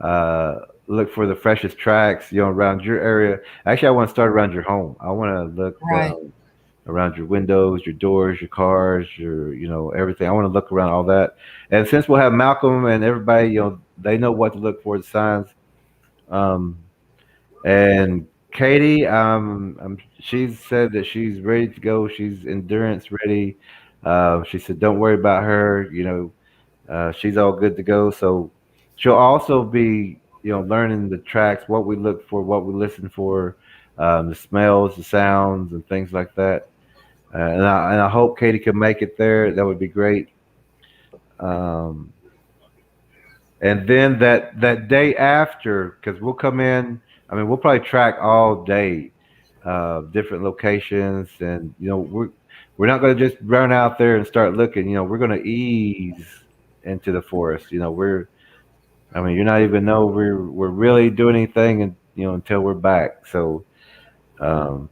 Speaker 1: Uh, Look for the freshest tracks, around your area. Actually, I want to start around your home. I want to look
Speaker 2: Right.
Speaker 1: around your windows, your doors, your cars, everything. I want to look around all that. And since we'll have Malcolm and everybody, they know what to look for, the signs. Um, and Katie, she's said that she's ready to go. She's endurance ready. She said, "Don't worry about her. She's all good to go." So she'll also be, learning the tracks, what we look for, what we listen for, the smells, the sounds, and things like that. And I hope Katie can make it there. That would be great. Um, and then that day after, because we'll come in. I mean, we'll probably track all day, different locations, and we're not going to just run out there and start looking. We're going to ease into the forest. I mean, you're not even know we're really doing anything, and until we're back. So, um,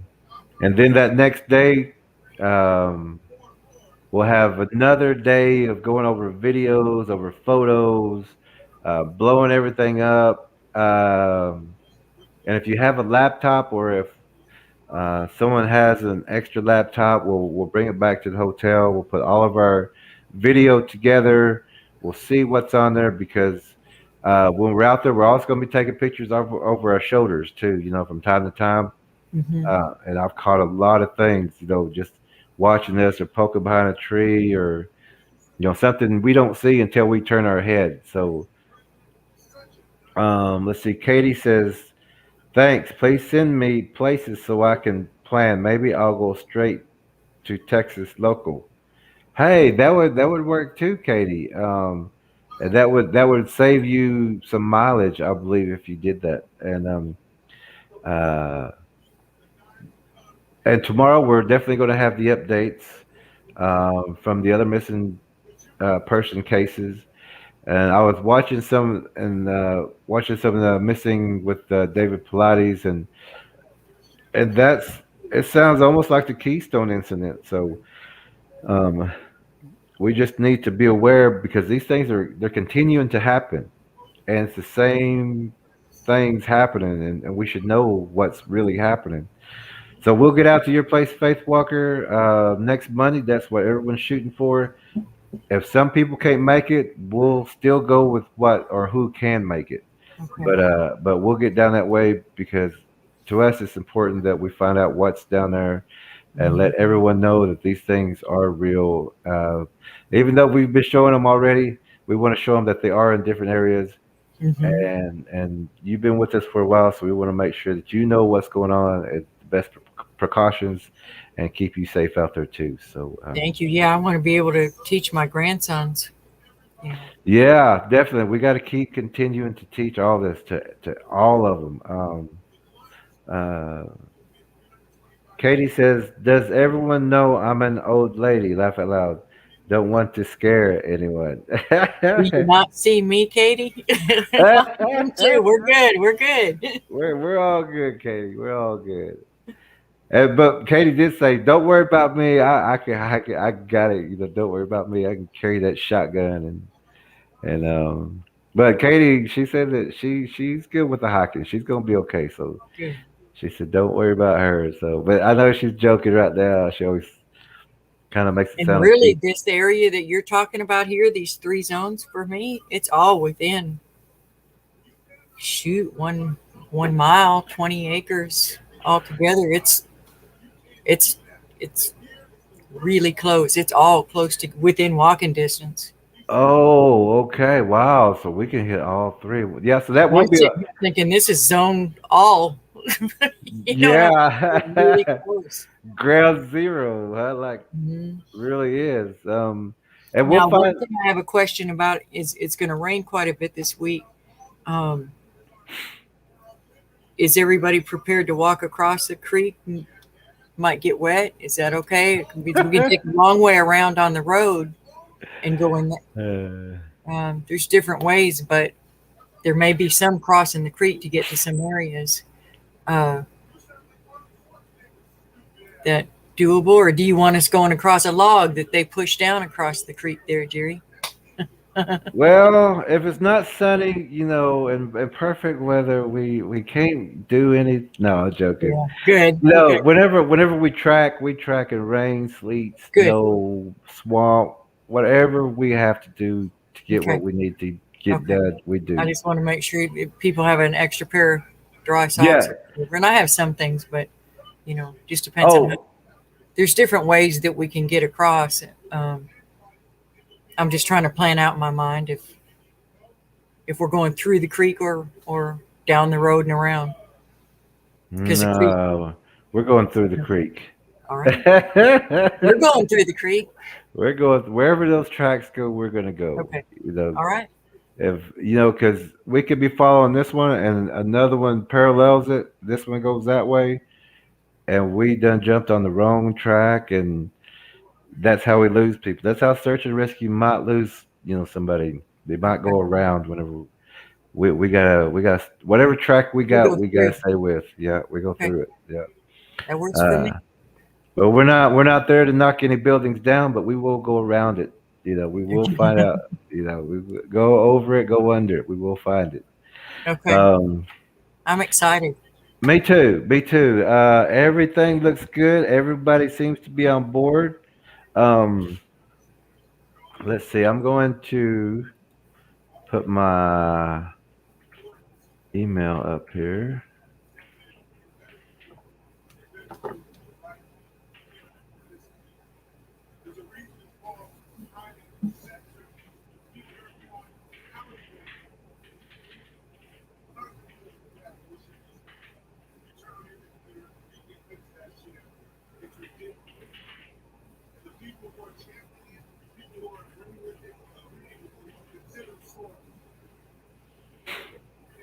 Speaker 1: and then that next day, um, we'll have another day of going over videos, over photos, blowing everything up. And if you have a laptop, or if someone has an extra laptop, we'll bring it back to the hotel. We'll put all of our video together. We'll see what's on there, because when we're out there, we're also going to be taking pictures over our shoulders too. From time to time.
Speaker 2: Hmm.
Speaker 1: And I've caught a lot of things. Just watching this, or poking behind a tree, or something we don't see until we turn our head. So let's see. Katie says, "Thanks. Please send me places so I can plan. Maybe I'll go straight to Texas local." Hey, that would work too, Katie. And that would save you some mileage, I believe, if you did that. Uh, and tomorrow we're definitely going to have the updates from the other missing person cases. And I was watching some of the missing with David Pilates, and it sounds almost like the Keystone incident. So um, we just need to be aware, because these things they're continuing to happen, and it's the same things happening, and we should know what's really happening. So we'll get out to your place, Faith Walker, next Monday. That's what everyone's shooting for. If some people can't make it, we'll still go with what or who can make it.
Speaker 2: Okay.
Speaker 1: But we'll get down that way, because to us it's important that we find out what's down there, and
Speaker 2: Hmm.
Speaker 1: let everyone know that these things are real. Even though we've been showing them already, we want to show them that they are in different areas.
Speaker 2: Hmm.
Speaker 1: And you've been with us for a while, so we want to make sure that you know what's going on, at the best precautions, and keep you safe out there too. So
Speaker 2: Thank you. Yeah, I want to be able to teach my grandsons. You know.
Speaker 1: yeah, definitely, we got to keep continuing to teach all this to all of them. Uh, Katie says, "Does everyone know I'm an old lady?" Laugh out loud. Don't want to scare anyone.
Speaker 2: Do you not see me, Katie? I'm him too. We're good. We're good.
Speaker 1: we're all good, Katie. We're all good. But Katie did say, "Don't worry about me. I got it. Don't worry about me. I can carry that shotgun." And but Katie, she said that she's good with the hockey. She's gonna be okay. So
Speaker 2: Good.
Speaker 1: she said, "Don't worry about her." So, but I know she's joking right now. She always kind of makes it
Speaker 2: And
Speaker 1: sound like
Speaker 2: really,
Speaker 1: she.
Speaker 2: this area that you're talking about here, these three zones for me, it's all within shoot 1 mile, 20 acres altogether. It's really close. It's all close to within walking distance.
Speaker 1: Oh, okay. Wow. So we can hit all three. Yeah. So that
Speaker 2: I'm
Speaker 1: would be a
Speaker 2: sitting here thinking this is zone all. What I mean? We're really
Speaker 1: yeah.
Speaker 2: close.
Speaker 1: Ground zero. Huh? Like
Speaker 2: Mhm.
Speaker 1: really is. And we'll
Speaker 2: Now, one
Speaker 1: find.
Speaker 2: thing I have a question about is it's going to rain quite a bit this week. Um, is everybody prepared to walk across the creek? Might get wet. Is that okay? We can take a long way around on the road and go in.
Speaker 1: Uh,
Speaker 2: There's different ways, but there may be some crossing the creek to get to some areas uh, that doable. Or do you want us going across a log that they push down across the creek there, Jerry?
Speaker 1: well, if it's not sunny, and perfect weather, we can't do any. No, I'm joking.
Speaker 2: Yeah. Good.
Speaker 1: No,
Speaker 2: Okay.
Speaker 1: whenever we track in rain, sleet,
Speaker 2: Good.
Speaker 1: snow, swamp, whatever we have to do to get what
Speaker 2: Okay.
Speaker 1: we need to get
Speaker 2: Okay.
Speaker 1: done, we
Speaker 2: I
Speaker 1: do.
Speaker 2: just want to make sure people have an extra pair of dry
Speaker 1: Yeah.
Speaker 2: socks. And I have some things, but just depends on.
Speaker 1: Oh,
Speaker 2: There's different ways that we can get across. I'm just trying to plan out in my mind if we're going through the creek or down the road and around because the creek.
Speaker 1: no, we're going through the creek.
Speaker 2: All right, we're going through the creek.
Speaker 1: We're going wherever those tracks go. We're gonna go.
Speaker 2: Okay.
Speaker 1: You know,
Speaker 2: All right.
Speaker 1: if because we could be following this one and another one parallels it. This one goes that way, and we done jumped on the wrong track, and that's how we lose people. That's how search and rescue might lose, somebody. They might
Speaker 2: Okay.
Speaker 1: go around whenever we gotta whatever track we
Speaker 2: We
Speaker 1: got,
Speaker 2: go
Speaker 1: we
Speaker 2: through.
Speaker 1: gotta stay with. Yeah, we go
Speaker 2: Okay.
Speaker 1: through it. Yeah.
Speaker 2: That works for me.
Speaker 1: Uh, but we're not there to knock any buildings down, but we will go around it. We will find out. We will go over it, go under it. We will find it.
Speaker 2: Okay.
Speaker 1: Um,
Speaker 2: I'm excited.
Speaker 1: me too. Me too. Everything looks good. Everybody seems to be on board. Um, let's see. I'm going to put my email up here.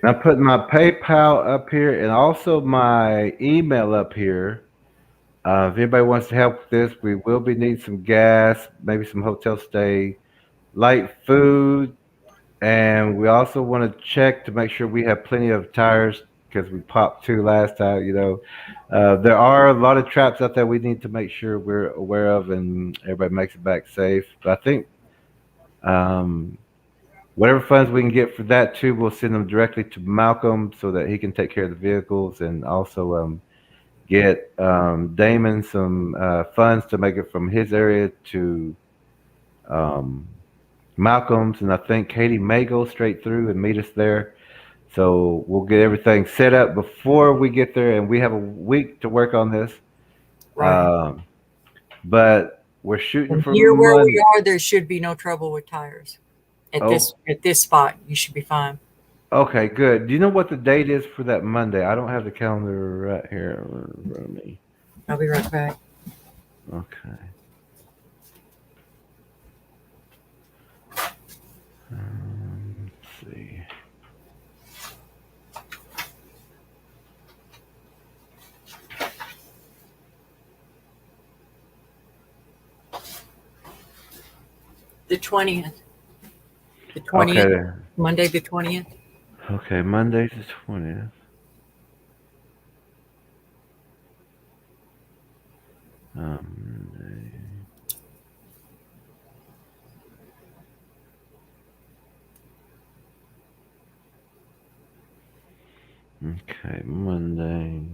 Speaker 1: I put my PayPal up here and also my email up here. If anybody wants to help with this, we will be needing some gas, maybe some hotel stay, light food, and we also want to check to make sure we have plenty of tires because we popped two last time. There are a lot of traps out there we need to make sure we're aware of, and everybody makes it back safe. But I think um, whatever funds we can get for that too, we'll send them directly to Malcolm so that he can take care of the vehicles and also get Damon some funds to make it from his area to um, Malcolm's, and I think Katie may go straight through and meet us there. So we'll get everything set up before we get there, and we have a week to work on this.
Speaker 2: Right.
Speaker 1: Um, but we're shooting
Speaker 2: And
Speaker 1: for
Speaker 2: here where we
Speaker 1: Monday.
Speaker 2: are, there should be no trouble with tires. At this
Speaker 1: Oh,
Speaker 2: at this spot, you should be fine.
Speaker 1: okay, good. Do you know what the date is for that Monday? I don't have the calendar right here in front of me.
Speaker 2: I'll be right back.
Speaker 1: Okay. Let's see.
Speaker 2: The 20th. The 20th.
Speaker 1: Okay.
Speaker 2: Monday the 20th.
Speaker 1: Okay. Monday's the 20th. Monday. Okay, Monday.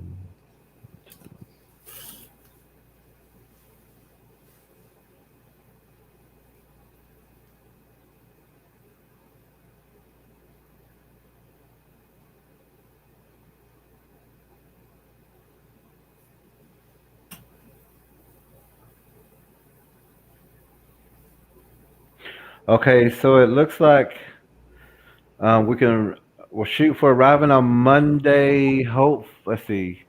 Speaker 1: Okay, so it looks like we'll shoot for arriving on Monday. Let's see,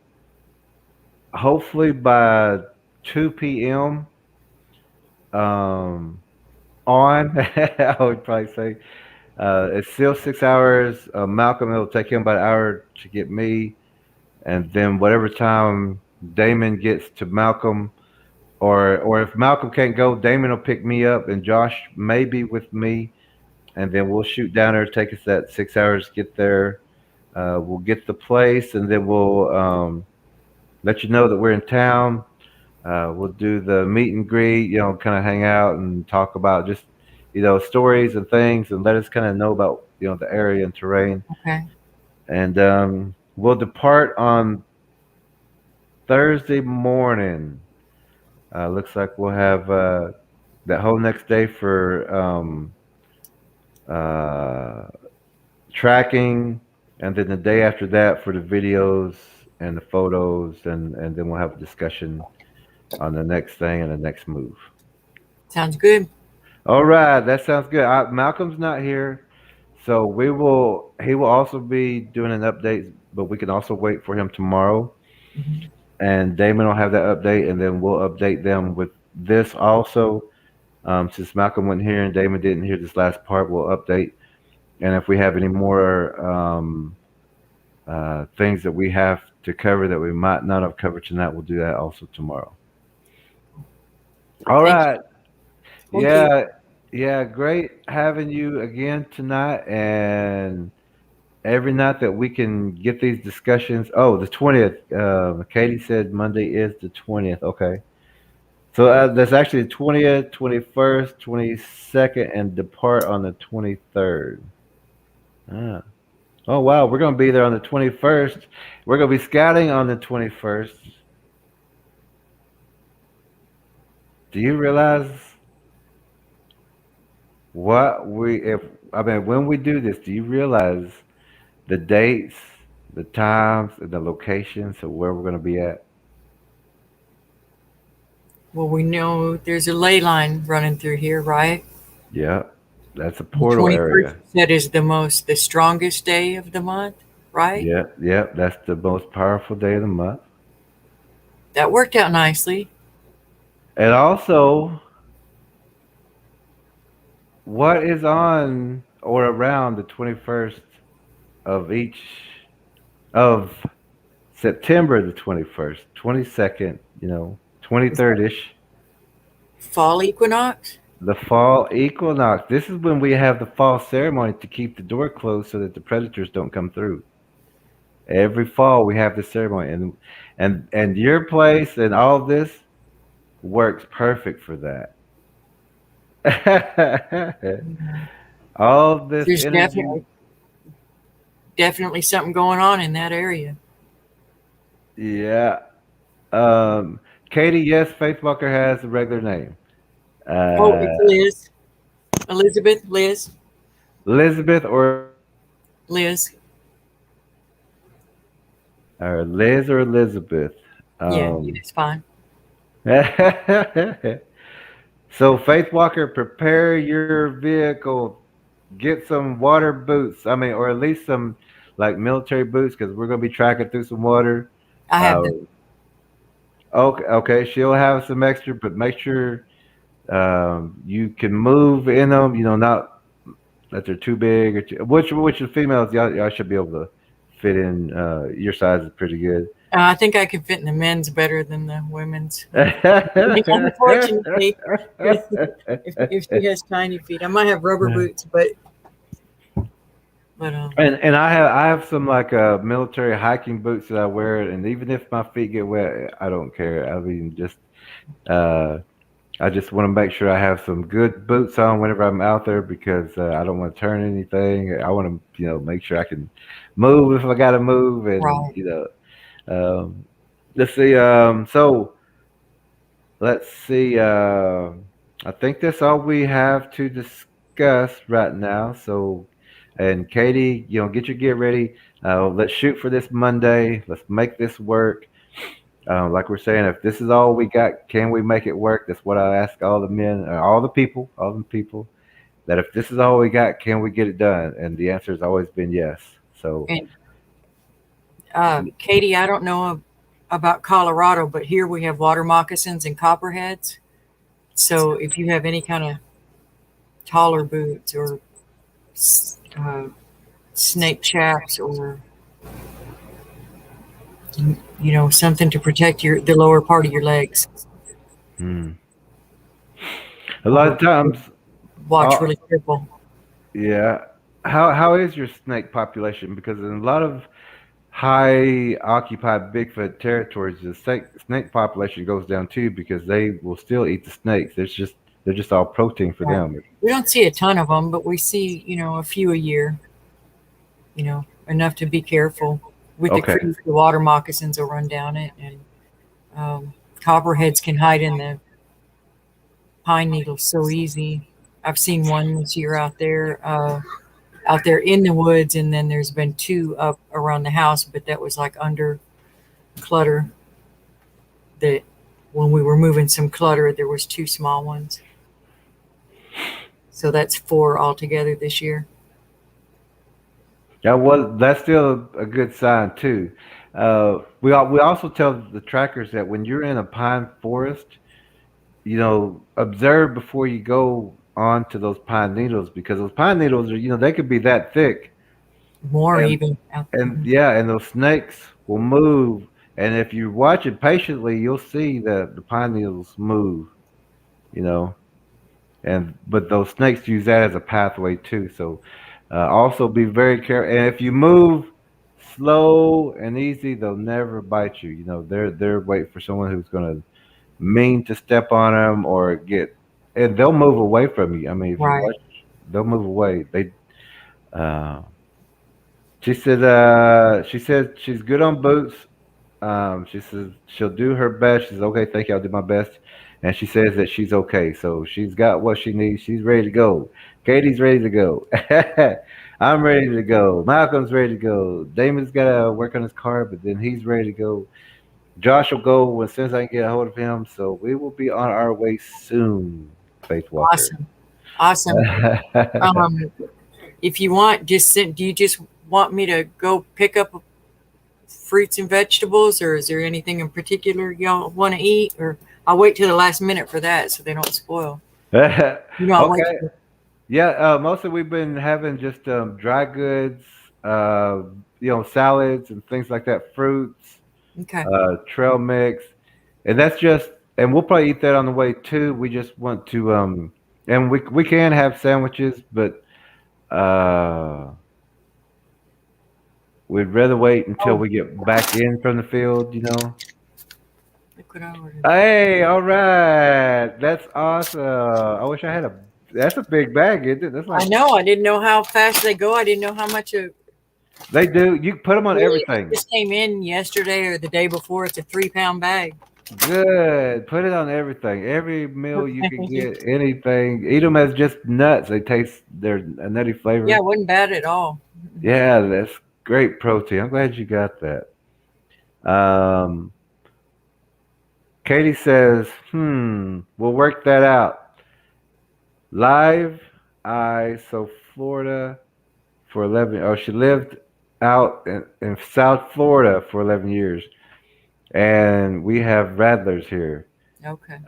Speaker 1: hopefully by 2 p.m. Um, on I would probably say it's still 6 hours. Malcolm, it'll take him about an hour to get me, and then whatever time Damon gets to Malcolm, or if Malcolm can't go, Damon will pick me up, and Josh may be with me, and then we'll shoot down there. Take us that 6 hours to get there. We'll get the place, and then we'll let you know that we're in town. We'll do the meet and greet, kind of hang out and talk about just, stories and things, and let us kind of know about, the area and terrain.
Speaker 2: Okay.
Speaker 1: And we'll depart on Thursday morning. Looks like we'll have that whole next day for uh, tracking, and then the day after that for the videos and the photos, and then we'll have a discussion on the next thing and the next move.
Speaker 2: Sounds good.
Speaker 1: All right, that sounds good. Malcolm's not here, so we will. He will also be doing an update, but we can also wait for him tomorrow,
Speaker 2: Mhm.
Speaker 1: and Damon will have that update, and then we'll update them with this also. Since Malcolm wasn't here and Damon didn't hear this last part, we'll update, and if we have any more things that we have to cover that we might not have covered tonight, we'll do that also tomorrow. All
Speaker 2: Thank you.
Speaker 1: right.
Speaker 2: Thank you.
Speaker 1: Yeah. Yeah. Great having you again tonight. And every night that we can get these discussions. Oh, the 20th. Katie said Monday is the 20th. Okay. So that's actually the 20th, 21st, 22nd, and depart on the 23rd. Ah. Oh, wow. We're going to be there on the 21st. We're going to be scouting on the 21st. Do you realize when we do this, do you realize the dates, the times, and the locations of where we're going to be at?
Speaker 2: Well, we know there's a ley line running through here, right?
Speaker 1: Yeah, that's a
Speaker 2: The
Speaker 1: portal
Speaker 2: 21st
Speaker 1: area.
Speaker 2: that is the strongest day of the month, right?
Speaker 1: Yeah, yeah, that's the most powerful day of the month.
Speaker 2: That worked out nicely.
Speaker 1: And also, what is on or around the 21st of each of September the 21st, 22nd, 23rd ish,
Speaker 2: Fall equinox?
Speaker 1: the fall equinox. This is when we have the fall ceremony to keep the door closed so that the predators don't come through. Every fall we have this ceremony, and your place and all of this works perfect for that.
Speaker 2: Yeah.
Speaker 1: All of this
Speaker 2: There's
Speaker 1: energy.
Speaker 2: definitely something going on in that area.
Speaker 1: Yeah. Um, Katie, yes, Faith Walker has a regular name.
Speaker 2: Oh, it's
Speaker 1: Uh,
Speaker 2: Liz. Elizabeth, Liz,
Speaker 1: Elizabeth
Speaker 2: Liz.
Speaker 1: or Liz or Elizabeth.
Speaker 2: Yeah,
Speaker 1: Um,
Speaker 2: it's fine.
Speaker 1: so Faith Walker, prepare your vehicle. Get some water boots. I mean, or at least some like military boots because we're gonna be tracking through some water.
Speaker 2: I have
Speaker 1: Uh,
Speaker 2: the.
Speaker 1: okay, okay, she'll have some extra, but make sure you can move in them. Not that they're too big or which the females y'all should be able to fit in. Your size is pretty good.
Speaker 2: I think I can fit in the men's better than the women's. Unfortunately, if she has tiny feet, I might have rubber boots, but
Speaker 1: And I have some like military hiking boots that I wear, and even if my feet get wet, I don't care. I mean, uh, I just want to make sure I have some good boots on whenever I'm out there because I don't want to turn anything. I want to, make sure I can move if I got to move, and
Speaker 2: right.
Speaker 1: let's see. So let's see. I think that's all we have to discuss right now. So, and Katie, get your gear ready. Let's shoot for this Monday. Let's make this work. Like we're saying, if this is all we got, can we make it work? That's what I ask all the men, all the people, that if this is all we got, can we get it done? And the answer has always been yes. So
Speaker 2: And Katie, I don't know about Colorado, but here we have water moccasins and copperheads. So if you have any kind of taller boots or uh, snake chaps or something to protect the lower part of your legs,
Speaker 1: hmm. A lot of times,
Speaker 2: watch
Speaker 1: uh,
Speaker 2: really careful.
Speaker 1: yeah. How is your snake population? Because in a lot of high occupied Bigfoot territories, the snake population goes down too because they will still eat the snakes. They're just all protein for
Speaker 2: Right.
Speaker 1: them.
Speaker 2: We don't see a ton of them, but we see a few a year. Enough to be careful with the
Speaker 1: Okay.
Speaker 2: creek. The water moccasins will run down it, and copperheads can hide in the pine needles so easy. I've seen one this year out there in the woods, and then there's been two up around the house, but that was like under clutter. That when we were moving some clutter, there was two small ones. So that's four altogether this year.
Speaker 1: Yeah, well, that's still a good sign too. We also tell the trackers that when you're in a pine forest, observe before you go onto those pine needles because those pine needles are, they could be that thick,
Speaker 2: More
Speaker 1: and
Speaker 2: even.
Speaker 1: yeah, and those snakes will move, and if you watch it patiently, you'll see the pine needles move, you know, and but those snakes use that as a pathway too. So also be very careful, and if you move slow and easy, they'll never bite you. They're waiting for someone who's going to mean to step on them or and they'll move away from you. I mean, if you
Speaker 2: Right.
Speaker 1: watch, they'll move away. Uh, she said she's good on boots. She says she'll do her best. She says, okay, thank you, I'll do my best. And she says that she's okay. So she's got what she needs. She's ready to go. Katie's ready to go. I'm ready to go. Malcolm's ready to go. Damon's got to work on his car, but then he's ready to go. Josh will go as soon as I can get a hold of him. So we will be on our way soon, Faith Walker.
Speaker 2: Awesome. If you want, do you just want me to go pick up fruits and vegetables, or is there anything in particular y'all want to eat? Or I'll wait till the last minute for that so they don't spoil. I'll wait.
Speaker 1: Okay. Yeah, mostly we've been having just dry goods, uh, salads and things like that, fruits,
Speaker 2: Okay.
Speaker 1: trail mix, and and we'll probably eat that on the way too. We just want to, and we can have sandwiches, but uh, we'd rather wait until we get back in from the field.
Speaker 2: Look what I ordered.
Speaker 1: Hey, all right, that's awesome. I wish I had That's a big bag, isn't it? That's
Speaker 2: I
Speaker 1: like
Speaker 2: know. I didn't know how fast they go. I didn't know how much
Speaker 1: they do. You put them on everything.
Speaker 2: This came in yesterday or the day before. It's a 3-pound bag.
Speaker 1: Good. Put it on everything. Every meal you can get, anything. Eat them as just nuts. They're a nutty flavor.
Speaker 2: Yeah, it wasn't bad at all.
Speaker 1: Yeah, that's great protein. I'm glad you got that. Um, Katie says, we'll work that out. Live so Florida for 11. Oh, she lived out in South Florida for 11 years. And we have rattlers here.
Speaker 2: Okay.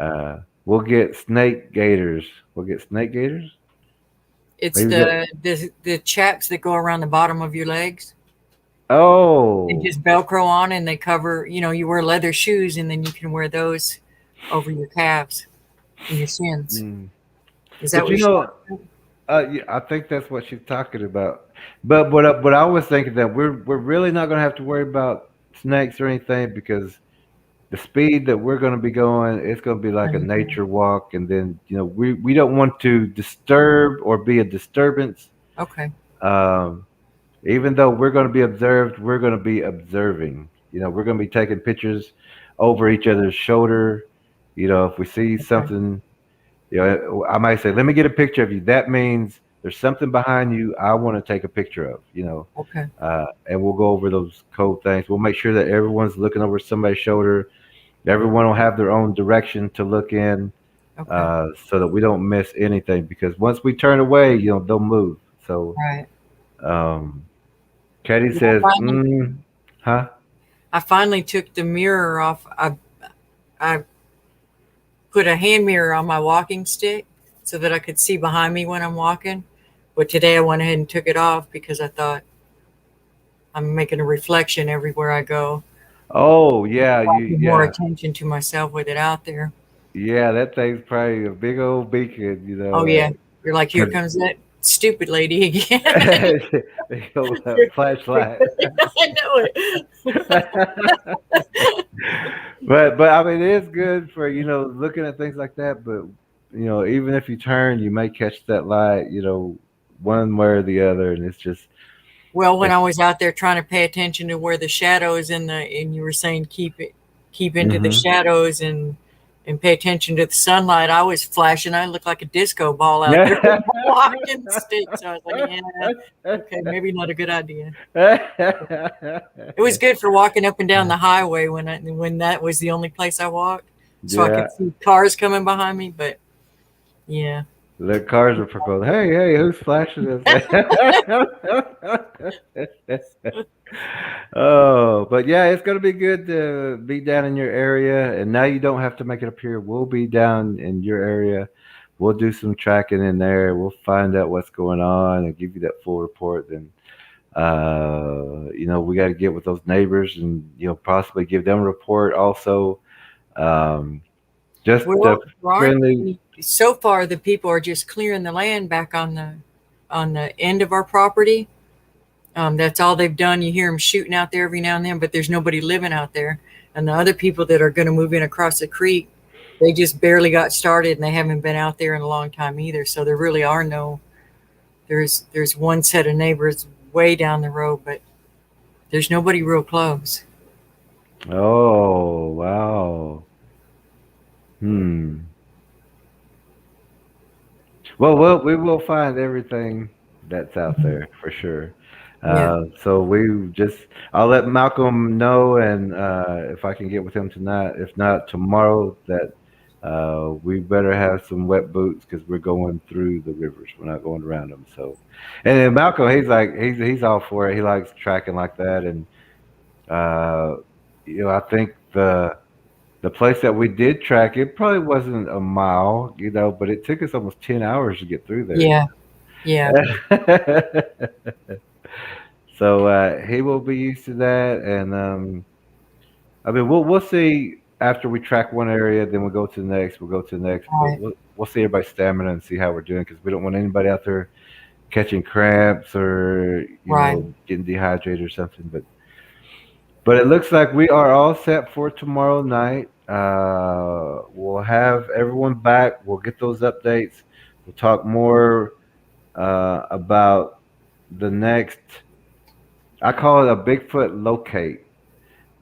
Speaker 1: We'll get snake gators. We'll get snake gators.
Speaker 2: It's the chaps that go around the bottom of your legs.
Speaker 1: Oh.
Speaker 2: And just Velcro on, and they cover. You wear leather shoes, and then you can wear those over your calves and your shins. Is that
Speaker 1: yeah, I think that's what she's talking about. But I was thinking that we're really not going to have to worry about snakes or anything because the speed that we're going to be going, it's going to be like a nature walk, and then we don't want to disturb or be a disturbance.
Speaker 2: Okay.
Speaker 1: Even though we're going to be observed, we're going to be observing. We're going to be taking pictures over each other's shoulder. If we see something, I might say, "Let me get a picture of you." That means there's something behind you I want to take a picture of.
Speaker 2: Okay.
Speaker 1: And we'll go over those code things. We'll make sure that everyone's looking over somebody's shoulder. Everyone will have their own direction to look in.
Speaker 2: Okay.
Speaker 1: so that we don't miss anything. Because once we turn away, they'll move. So,
Speaker 2: Right.
Speaker 1: um, Katie
Speaker 2: Yeah,
Speaker 1: says, huh?
Speaker 2: I finally took the mirror off. I put a hand mirror on my walking stick so that I could see behind me when I'm walking. But today I went ahead and took it off because I thought I'm making a reflection everywhere I go.
Speaker 1: Oh yeah,
Speaker 2: I pay more
Speaker 1: yeah,
Speaker 2: attention to myself with it out there.
Speaker 1: yeah. That thing's probably a big old beacon,
Speaker 2: Oh yeah, you're like, here
Speaker 1: 'cause
Speaker 2: comes that stupid lady again.
Speaker 1: big old flashlight.
Speaker 2: I know it.
Speaker 1: But I mean, it is good for looking at things like that. But even if you turn, you may catch that light, one way or the other, and it's just
Speaker 2: Well, when
Speaker 1: it's.
Speaker 2: I was out there trying to pay attention to where the shadows and you were saying keep into the
Speaker 1: Hmm.
Speaker 2: shadows and pay attention to the sunlight, I was flashing. I looked like a disco ball out there with
Speaker 1: Yeah.
Speaker 2: my walking stick. So I was like, yeah, okay, maybe not a good idea. It was good for walking up and down the highway when that was the only place I walked, so I
Speaker 1: Yeah.
Speaker 2: could see cars coming behind me. But yeah,
Speaker 1: The cars are proclaiming, "Hey, hey, who's flashing us?" Oh, but yeah, it's gonna be good to be down in your area, and now you don't have to make it up here. We'll be down in your area. We'll do some tracking in there. We'll find out what's going on and give you that full report. And we got to get with those neighbors and possibly give them a report also. Um, just a
Speaker 2: well, Ron,
Speaker 1: friendly.
Speaker 2: so far the people are just clearing the land back on the end of our property. That's all they've done. You hear them shooting out there every now and then, but there's nobody living out there. And the other people that are going to move in across the creek, they just barely got started and they haven't been out there in a long time either. So there really are no. There's one set of neighbors way down the road, but there's nobody real close.
Speaker 1: Oh, wow. Hmm. Well, we will find everything that's out
Speaker 2: Mhm.
Speaker 1: there for sure.
Speaker 2: Yeah.
Speaker 1: So I'll let Malcolm know, and if I can get with him tonight, if not tomorrow, that we better have some wet boots because we're going through the rivers. We're not going around them. So, and then Malcolm, he's all for it. He likes tracking like that, and uh, I think the place that we did track, it probably wasn't a mile, but it took us almost 10 hours to get through there.
Speaker 2: Yeah. Yeah.
Speaker 1: So he will be used to that, and I mean, we'll see after we track one area, then we'll go to the next. We'll go to the next, but
Speaker 2: Right.
Speaker 1: we'll see everybody's stamina and see how we're doing because we don't want anybody out there catching cramps or
Speaker 2: Right.
Speaker 1: getting dehydrated or something. But it looks like we are all set for tomorrow night. We'll have everyone back. We'll get those updates. We'll talk more about the next. I call it a Bigfoot locate.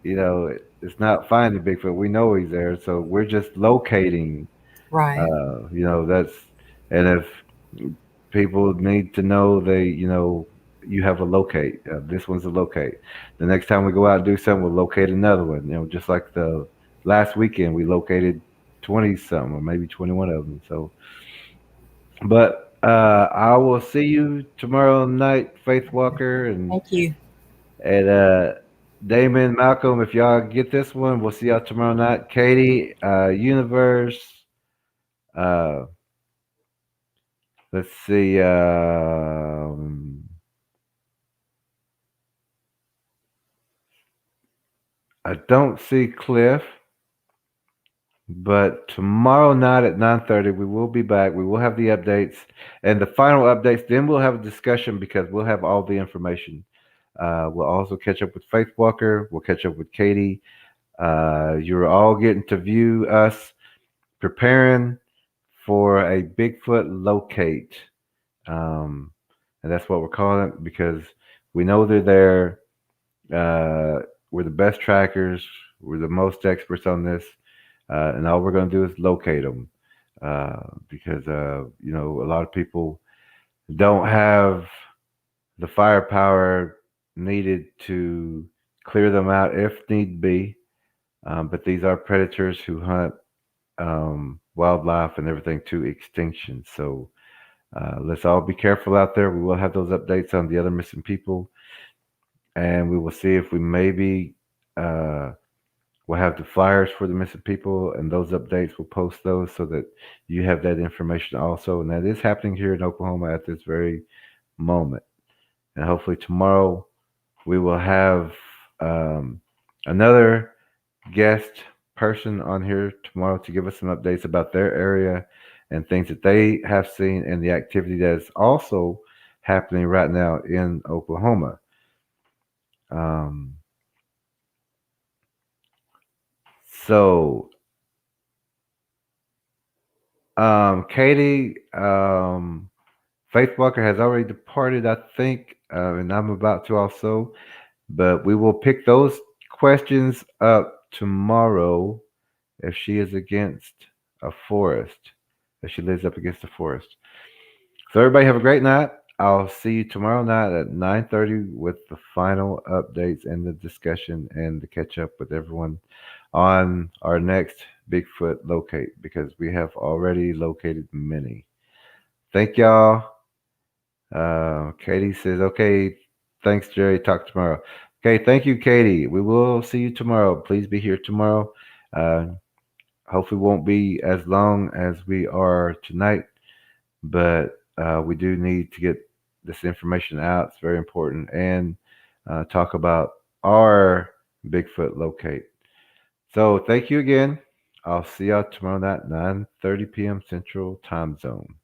Speaker 1: It's not finding Bigfoot. We know he's there, so we're just locating.
Speaker 2: Right.
Speaker 1: That's and if people need to know you have a locate. This one's a locate. The next time we go out and do something, we'll locate another one. Just like the last weekend, we located 20 something or maybe 21 of them. So, but I will see you tomorrow night, Faith Walker, and
Speaker 2: Thank you.
Speaker 1: and uh, Damon, Malcolm. If y'all get this one, we'll see y'all tomorrow night. Katie, Universe. Uh, let's see. I don't see Cliff, but tomorrow night at 9:30 we will be back. We will have the updates and the final updates. Then we'll have a discussion because we'll have all the information. We'll also catch up with Faith Walker. We'll catch up with Katie. You're all getting to view us preparing for a Bigfoot locate. Um, and that's what we're calling it because we know they're there. We're the best trackers. We're the most experts on this, and all we're going to do is locate them because a lot of people don't have the firepower needed to clear them out if need be. But these are predators who hunt wildlife and everything to extinction. So let's all be careful out there. We will have those updates on the other missing people, and we will see if we maybe uh, we'll have the flyers for the missing people, and those updates. We'll post those so that you have that information also. And that is happening here in Oklahoma at this very moment. And hopefully tomorrow we will have um, another guest person on here tomorrow to give us some updates about their area and things that they have seen and the activity that is also happening right now in Oklahoma. Um, so, Katie, Faith Walker has already departed, I think, and I'm about to also, but we will pick those questions up tomorrow if she is against a forest, if she lives up against a forest. So everybody have a great night. I'll see you tomorrow night at 9:30 with the final updates and the discussion and to catch up with everyone on our next Bigfoot locate because we have already located many. Thank y'all. Katie says, okay, thanks, Jerry. Talk tomorrow. Okay, thank you, Katie. We will see you tomorrow. Please be here tomorrow. Uh, Hopefully, won't be as long as we are tonight, but we do need to get this information out. It's very important and talk about our Bigfoot locate. So, thank you again. I'll see y'all tomorrow night, 9:30 p.m. Central Time Zone.